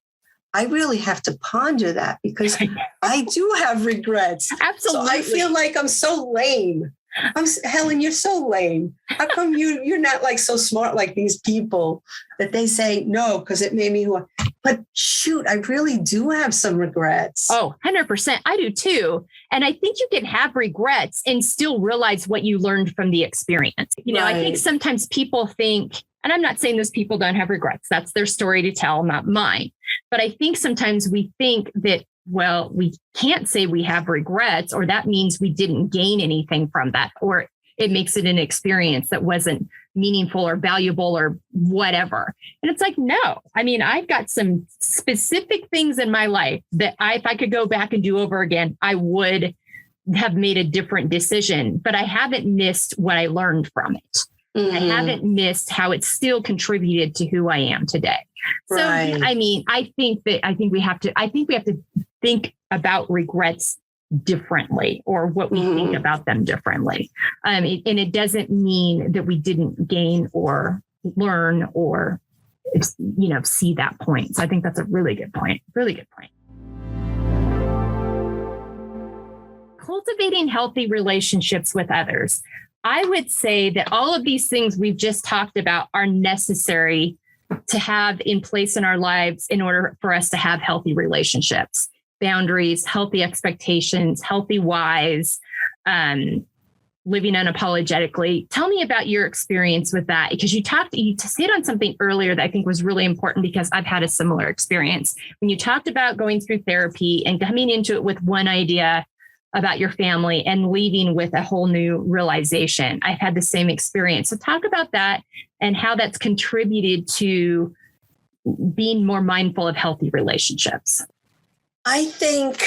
really have to ponder that because I do have regrets. Absolutely. So I feel like I'm so lame. Helen, you're so lame. How come you're not like so smart like these people that they say no, because it made me who I. But shoot, I really do have some regrets. Oh, 100%. I do too. And I think you can have regrets and still realize what you learned from the experience. Right. I think sometimes people think, and I'm not saying those people don't have regrets. That's their story to tell, not mine. But I think sometimes we think that, well, we can't say we have regrets, or that means we didn't gain anything from that, or it makes it an experience that wasn't meaningful or valuable or whatever. And it's like, no, I've got some specific things in my life that if I could go back and do over again, I would have made a different decision, but I haven't missed what I learned from it. Mm-hmm. I haven't missed how it still contributed to who I am today. Right. So, I think we have to think about regrets differently, or what we think about them differently. And it doesn't mean that we didn't gain or learn or, see that point. So I think that's a really good point. Really good point. Cultivating healthy relationships with others. I would say that all of these things we've just talked about are necessary to have in place in our lives in order for us to have healthy relationships, boundaries, healthy expectations, healthy whys, living unapologetically. Tell me about your experience with that, because you hit on something earlier that I think was really important, because I've had a similar experience. When you talked about going through therapy and coming into it with one idea about your family and leaving with a whole new realization. I've had the same experience. So talk about that and how that's contributed to being more mindful of healthy relationships. I think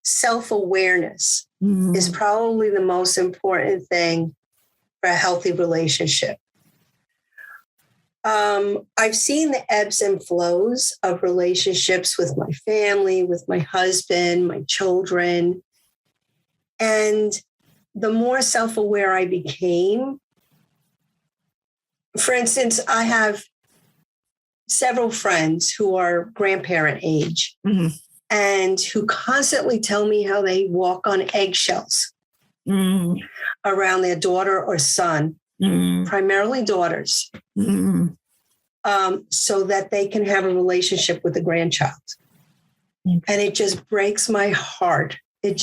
self-awareness is probably the most important thing for a healthy relationship. I've seen the ebbs and flows of relationships with my family, with my husband, my children. And the more self-aware I became, for instance, I have several friends who are grandparent age and who constantly tell me how they walk on eggshells around their daughter or son, primarily daughters, so that they can have a relationship with the grandchild. And it just breaks my heart. It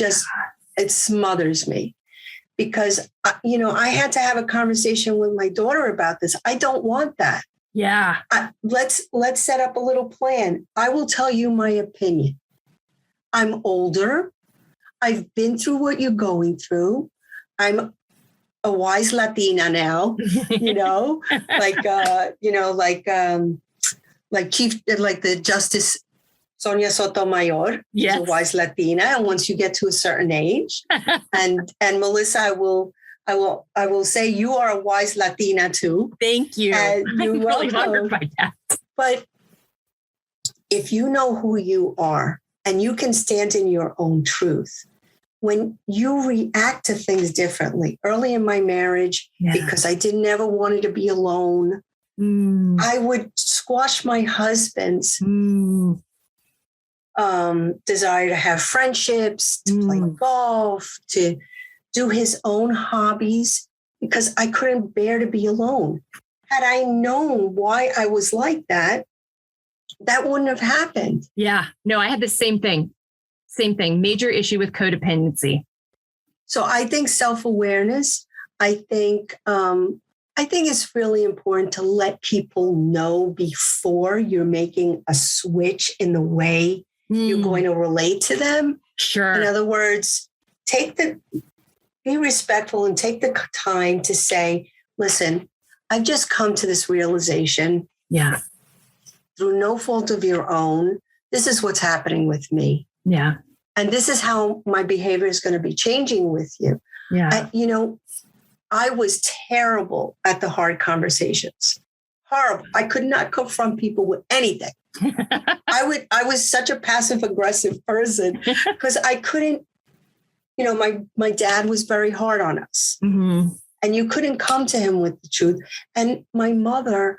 smothers me because, I had to have a conversation with my daughter about this. I don't want that. Yeah. Let's set up a little plan. I will tell you my opinion. I'm older. I've been through what you're going through. I'm a wise Latina now, like the Justice Sonia Sotomayor is a wise Latina. And once you get to a certain age, and Melissa, I will say you are a wise Latina too. Thank you. You're really honored by that. But if you know who you are and you can stand in your own truth, when you react to things differently, early in my marriage, because I never wanted to be alone, I would squash my husband's desire to have friendships, to play golf, to do his own hobbies, because I couldn't bear to be alone. Had I known why I was like that, that wouldn't have happened. Yeah, no, I had the same thing. Major issue with codependency. So I think self-awareness, I think it's really important to let people know before you're making a switch in the way you're going to relate to them. Sure. In other words, be respectful and take the time to say, listen, I've just come to this realization. Yeah. Through no fault of your own, this is what's happening with me. Yeah. And this is how my behavior is going to be changing with you. Yeah. I was terrible at the hard conversations. Horrible. I could not confront people with anything. I was such a passive aggressive person because I couldn't, my dad was very hard on us and you couldn't come to him with the truth. And my mother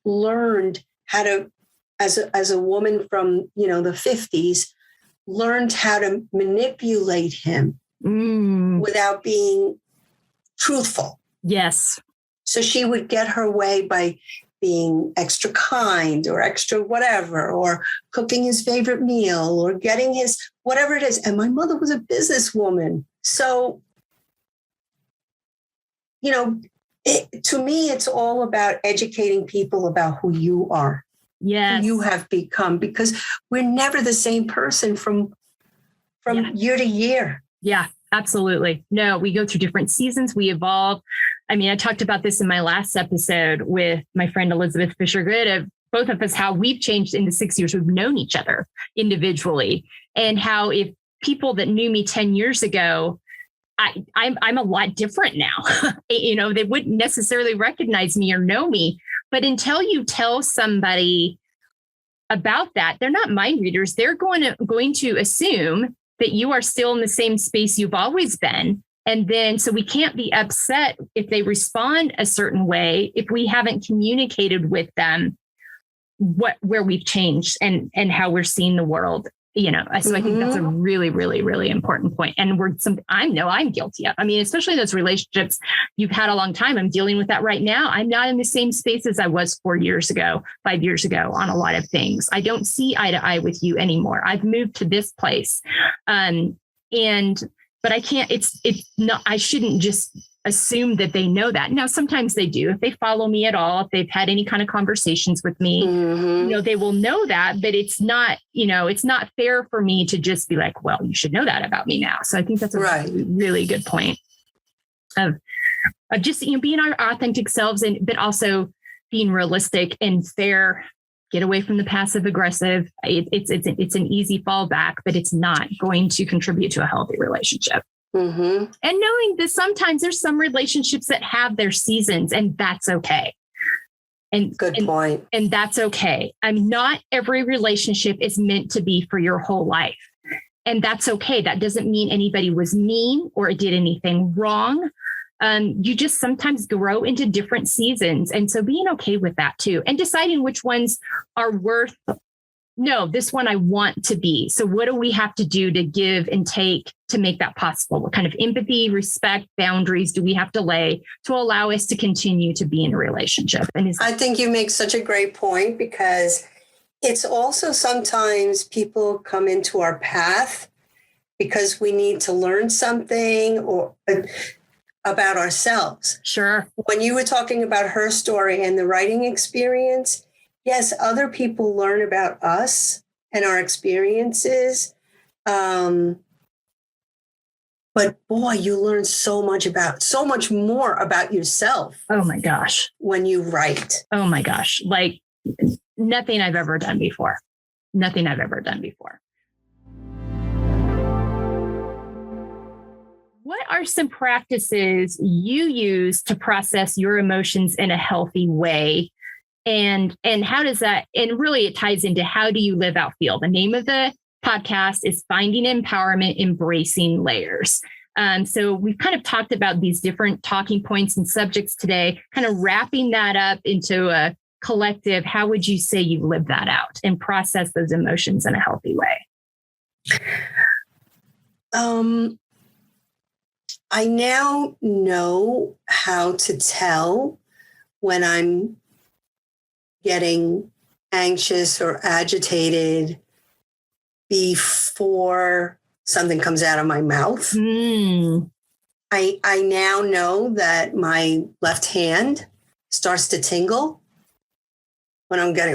learned how to, as a woman from, the 50s, learned how to manipulate him without being truthful. Yes. So she would get her way by being extra kind or extra whatever, or cooking his favorite meal or getting his whatever it is. And my mother was a businesswoman. So, to me, it's all about educating people about who you are. Yes. Who you have become, because we're never the same person from year to year. Yeah, absolutely. No, we go through different seasons. We evolve. I mean, I talked about this in my last episode with my friend Elizabeth Fisher-Good of both of us, how we've changed in the 6 years we've known each other individually, and how if people that knew me 10 years ago, I'm a lot different now. They wouldn't necessarily recognize me or know me. But until you tell somebody about that, they're not mind readers. They're going to assume that you are still in the same space you've always been. And then, so we can't be upset if they respond a certain way, if we haven't communicated with them where we've changed and how we're seeing the world. So I think that's a really, really, really important point. And I know I'm guilty of. I mean, especially those relationships you've had a long time. I'm dealing with that right now. I'm not in the same space as I was 4 years ago, 5 years ago on a lot of things. I don't see eye to eye with you anymore. I've moved to this place. And but I can't, it's not, I shouldn't just assume that they know that. Now, sometimes they do. If they follow me at all, if they've had any kind of conversations with me, they will know that, but it's not, it's not fair for me to just be like, well, you should know that about me now. So I think that's a really good point of just, being our authentic selves, but also being realistic and fair. Get away from the passive aggressive. It's an easy fallback, but it's not going to contribute to a healthy relationship. And knowing that sometimes there's some relationships that have their seasons, and that's okay. Good point. And that's okay. Not every relationship is meant to be for your whole life. And that's okay. That doesn't mean anybody was mean or did anything wrong. You just sometimes grow into different seasons. And so being okay with that too, and deciding which ones are worth, no, this one I want to be. So what do we have to do to give and take to make that possible? What kind of empathy, respect, boundaries do we have to lay to allow us to continue to be in a relationship? And I think you make such a great point, because it's also sometimes people come into our path because we need to learn something or about ourselves. Sure. When you were talking about Herstory and the writing experience, yes, other people learn about us and our experiences. But boy, you learn so much more about yourself. Oh my gosh. When you write. Oh my gosh. Like nothing I've ever done before. Nothing I've ever done before. What are some practices you use to process your emotions in a healthy way? And how does that, and really it ties into how do you live out F.E.E.L? The name of the podcast is Finding Empowerment, Embracing Layers. So we've kind of talked about these different talking points and subjects today, kind of wrapping that up into a collective. How would you say you live that out and process those emotions in a healthy way? I now know how to tell when I'm getting anxious or agitated before something comes out of my mouth. I now know that my left hand starts to tingle when I'm getting,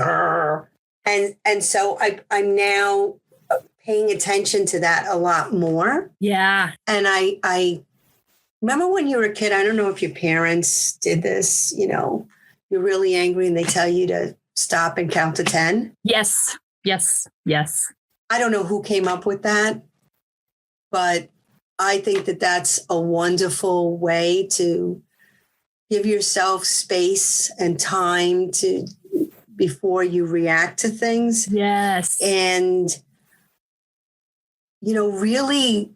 and so I'm now paying attention to that a lot more. Yeah. And I remember when you were a kid, I don't know if your parents did this, you're really angry and they tell you to stop and count to 10. Yes. I don't know who came up with that, but I think that that's a wonderful way to give yourself space and time before you react to things. Yes. And, really,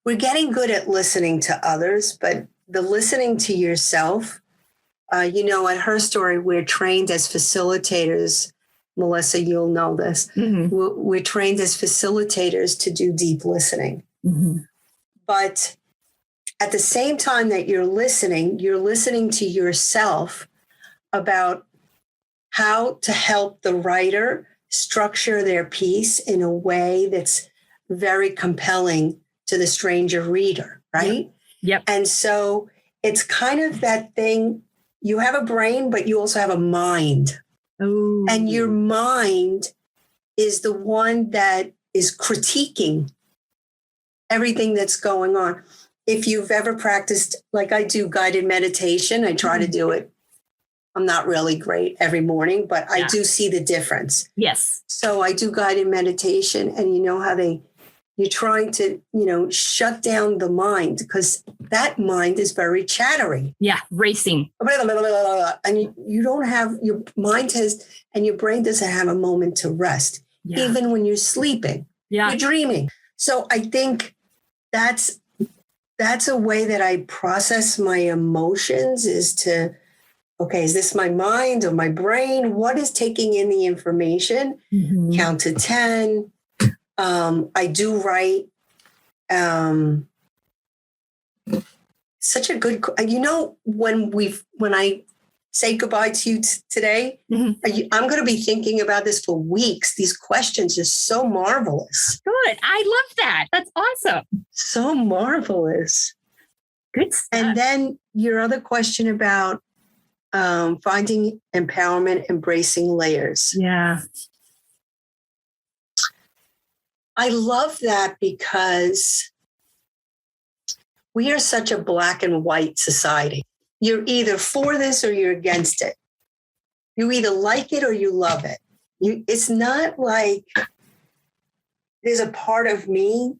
we're getting good at listening to others, but the listening to yourself, at Herstory, we're trained as facilitators. Melissa, you'll know this. Mm-hmm. We're trained as facilitators to do deep listening. Mm-hmm. But at the same time that you're listening to yourself about how to help the writer structure their piece in a way that's very compelling to the stranger reader, right? Yep. And so it's kind of that thing, you have a brain, but you also have a mind. Ooh. And your mind is the one that is critiquing everything that's going on. If you've ever practiced, like I do guided meditation, I try to do it. I'm not really great every morning, but I do see the difference. Yes. So I do guided meditation, and you know how you're trying to, shut down the mind, because that mind is very chattery. Yeah. Racing. And you don't have, your mind has, and your brain doesn't have a moment to rest, even when you're sleeping, you're dreaming. So I think that's a way that I process my emotions, is to, okay, is this my mind or my brain? What is taking in the information? Mm-hmm. Count to 10. I do write. Such a good, when I say goodbye to you today, mm-hmm. I'm going to be thinking about this for weeks. These questions are so marvelous. Good. I love that. That's awesome. So marvelous. Good stuff. And then your other question about finding empowerment, embracing layers. Yeah. I love that because we are such a black and white society. You're either for this or you're against it. You either like it or you love it. It's not like there's a part of me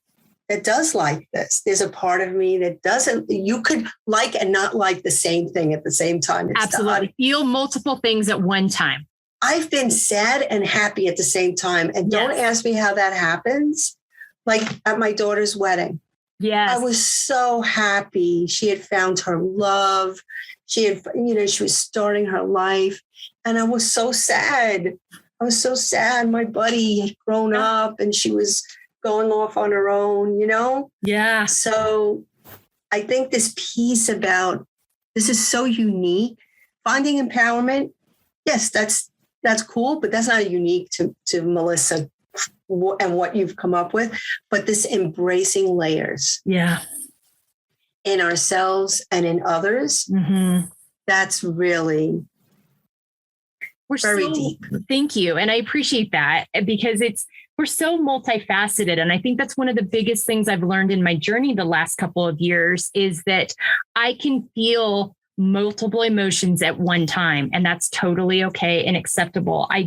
that does like this. There's a part of me that doesn't. You could like and not like the same thing at the same time. It's absolutely. Feel multiple things at one time. I've been sad and happy at the same time. And don't ask me how that happens. Like at my daughter's wedding. Yes. I was so happy. She had found her love. She had, she was starting her life. And I was so sad. I was so sad. My buddy had grown up and she was going off on her own, Yeah. So I think this piece about this is so unique. Finding empowerment, yes, that's cool, but that's not unique to Melissa and what you've come up with. But this embracing layers, in ourselves and in others, that's really very deep. Thank you, and I appreciate that because we're so multifaceted. And I think that's one of the biggest things I've learned in my journey the last couple of years is that I can feel multiple emotions at one time. And that's totally okay and acceptable. I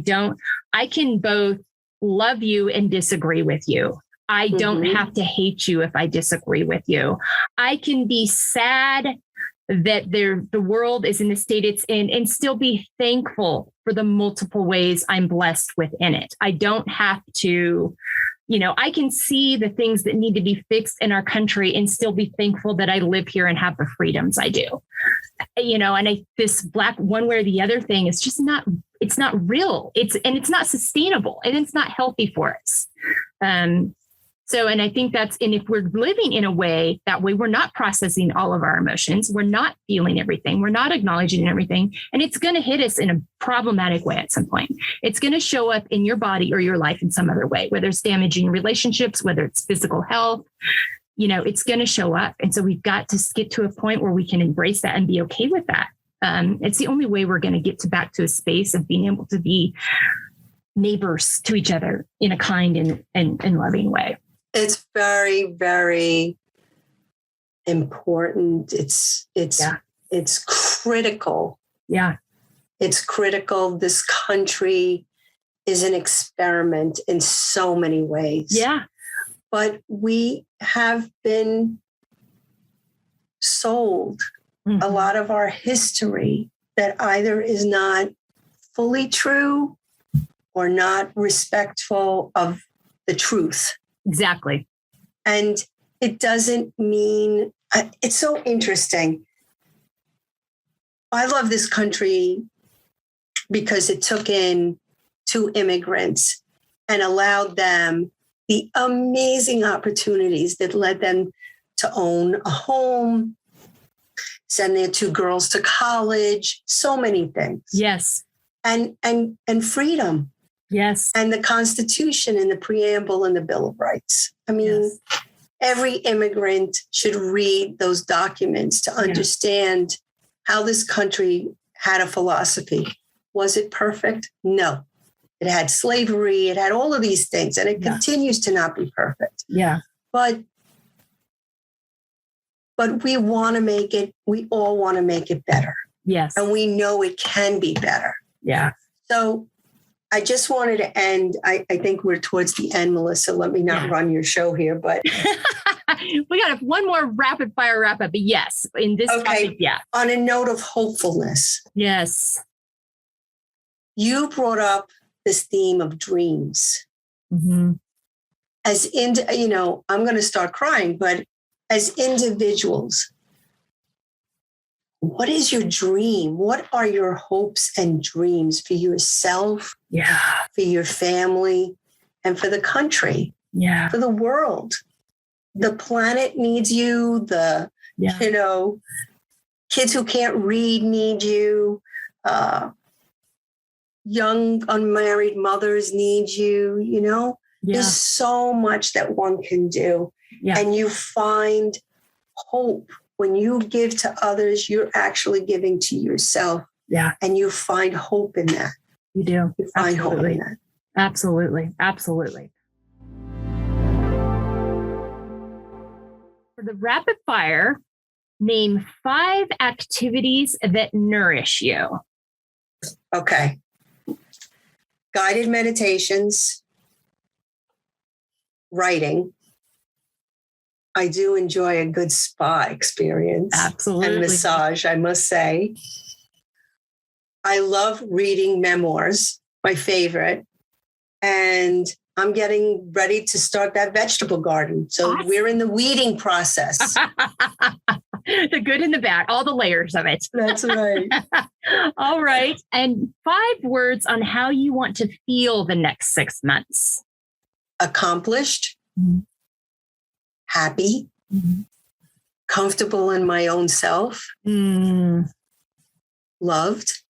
can both love you and disagree with you. I don't have to hate you if I disagree with you. I can be sad that the world is in the state it's in and still be thankful for the multiple ways I'm blessed within it. I don't have to, I can see the things that need to be fixed in our country and still be thankful that I live here and have the freedoms I do. And this black one way or the other thing is just it's not real. It's not sustainable and it's not healthy for us. And I think and if we're living in a way, that way we're not processing all of our emotions, we're not feeling everything, we're not acknowledging everything, and it's going to hit us in a problematic way at some point. It's going to show up in your body or your life in some other way, whether it's damaging relationships, whether it's physical health, it's going to show up. And so we've got to get to a point where we can embrace that and be okay with that. It's the only way we're going to get back to a space of being able to be neighbors to each other in a kind and loving way. It's very, very important. It's critical. Yeah. It's critical. This country is an experiment in so many ways. Yeah. But we have been sold a lot of our history that either is not fully true or not respectful of the truth. Exactly. And it doesn't mean, it's so interesting. I love this country because it took in 2 immigrants and allowed them the amazing opportunities that led them to own a home, send their 2 girls to college, so many things. Yes. And freedom. Yes. And the Constitution and the preamble and the Bill of Rights. I mean, every immigrant should read those documents to understand how this country had a philosophy. Was it perfect? No. It had slavery. It had all of these things, and it continues to not be perfect. Yeah. But we want to make it, we all want to make it better. Yes. And we know it can be better. Yeah. So I just wanted to end. I think we're towards the end, Melissa. Let me not run your show here, but we got one more rapid fire wrap up. But yes, in this topic, on a note of hopefulness. Yes. You brought up this theme of dreams. As I'm going to start crying, but as individuals, what is your dream? What are your hopes and dreams for yourself, for your family, and for the country, for the world? The planet needs you. Kids who can't read need you. Young unmarried mothers need you. There's so much that one can do. And you find hope. When you give to others, you're actually giving to yourself. Yeah. And you find hope in that. You do. You find hope in that. Absolutely. Absolutely. For the rapid fire, name 5 activities that nourish you. Okay. Guided meditations, writing. I do enjoy a good spa experience. Absolutely. And massage, I must say. I love reading memoirs, my favorite. And I'm getting ready to start that vegetable garden. So awesome. We're in the weeding process. The good and the bad, all the layers of it. That's right. All right. And 5 words on how you want to feel the next 6 months. Accomplished, happy, comfortable in my own self, loved,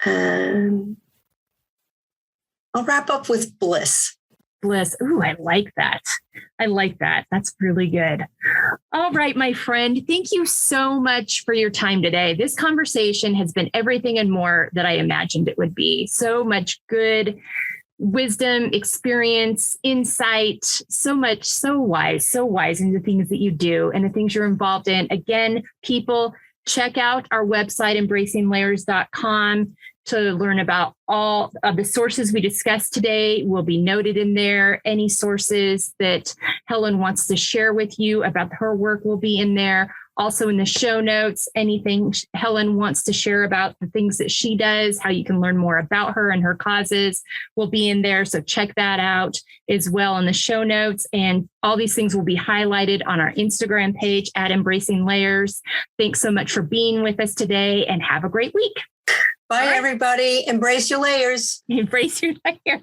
and I'll wrap up with bliss. Bliss. Ooh, I like that. I like that. That's really good. All right, my friend. Thank you so much for your time today. This conversation has been everything and more that I imagined it would be. So much good wisdom, experience, insight, so much, so wise in the things that you do and the things you're involved in. Again, people, check out our website, embracinglayers.com. to learn about all of the sources we discussed today will be noted in there. Any sources that Helen wants to share with you about her work will be in there. Also in the show notes, anything Helen wants to share about the things that she does, how you can learn more about her and her causes will be in there. So check that out as well in the show notes. And all these things will be highlighted on our Instagram page at Embracing Layers. Thanks so much for being with us today and have a great week. Bye, everybody. Embrace your layers. Embrace your layers.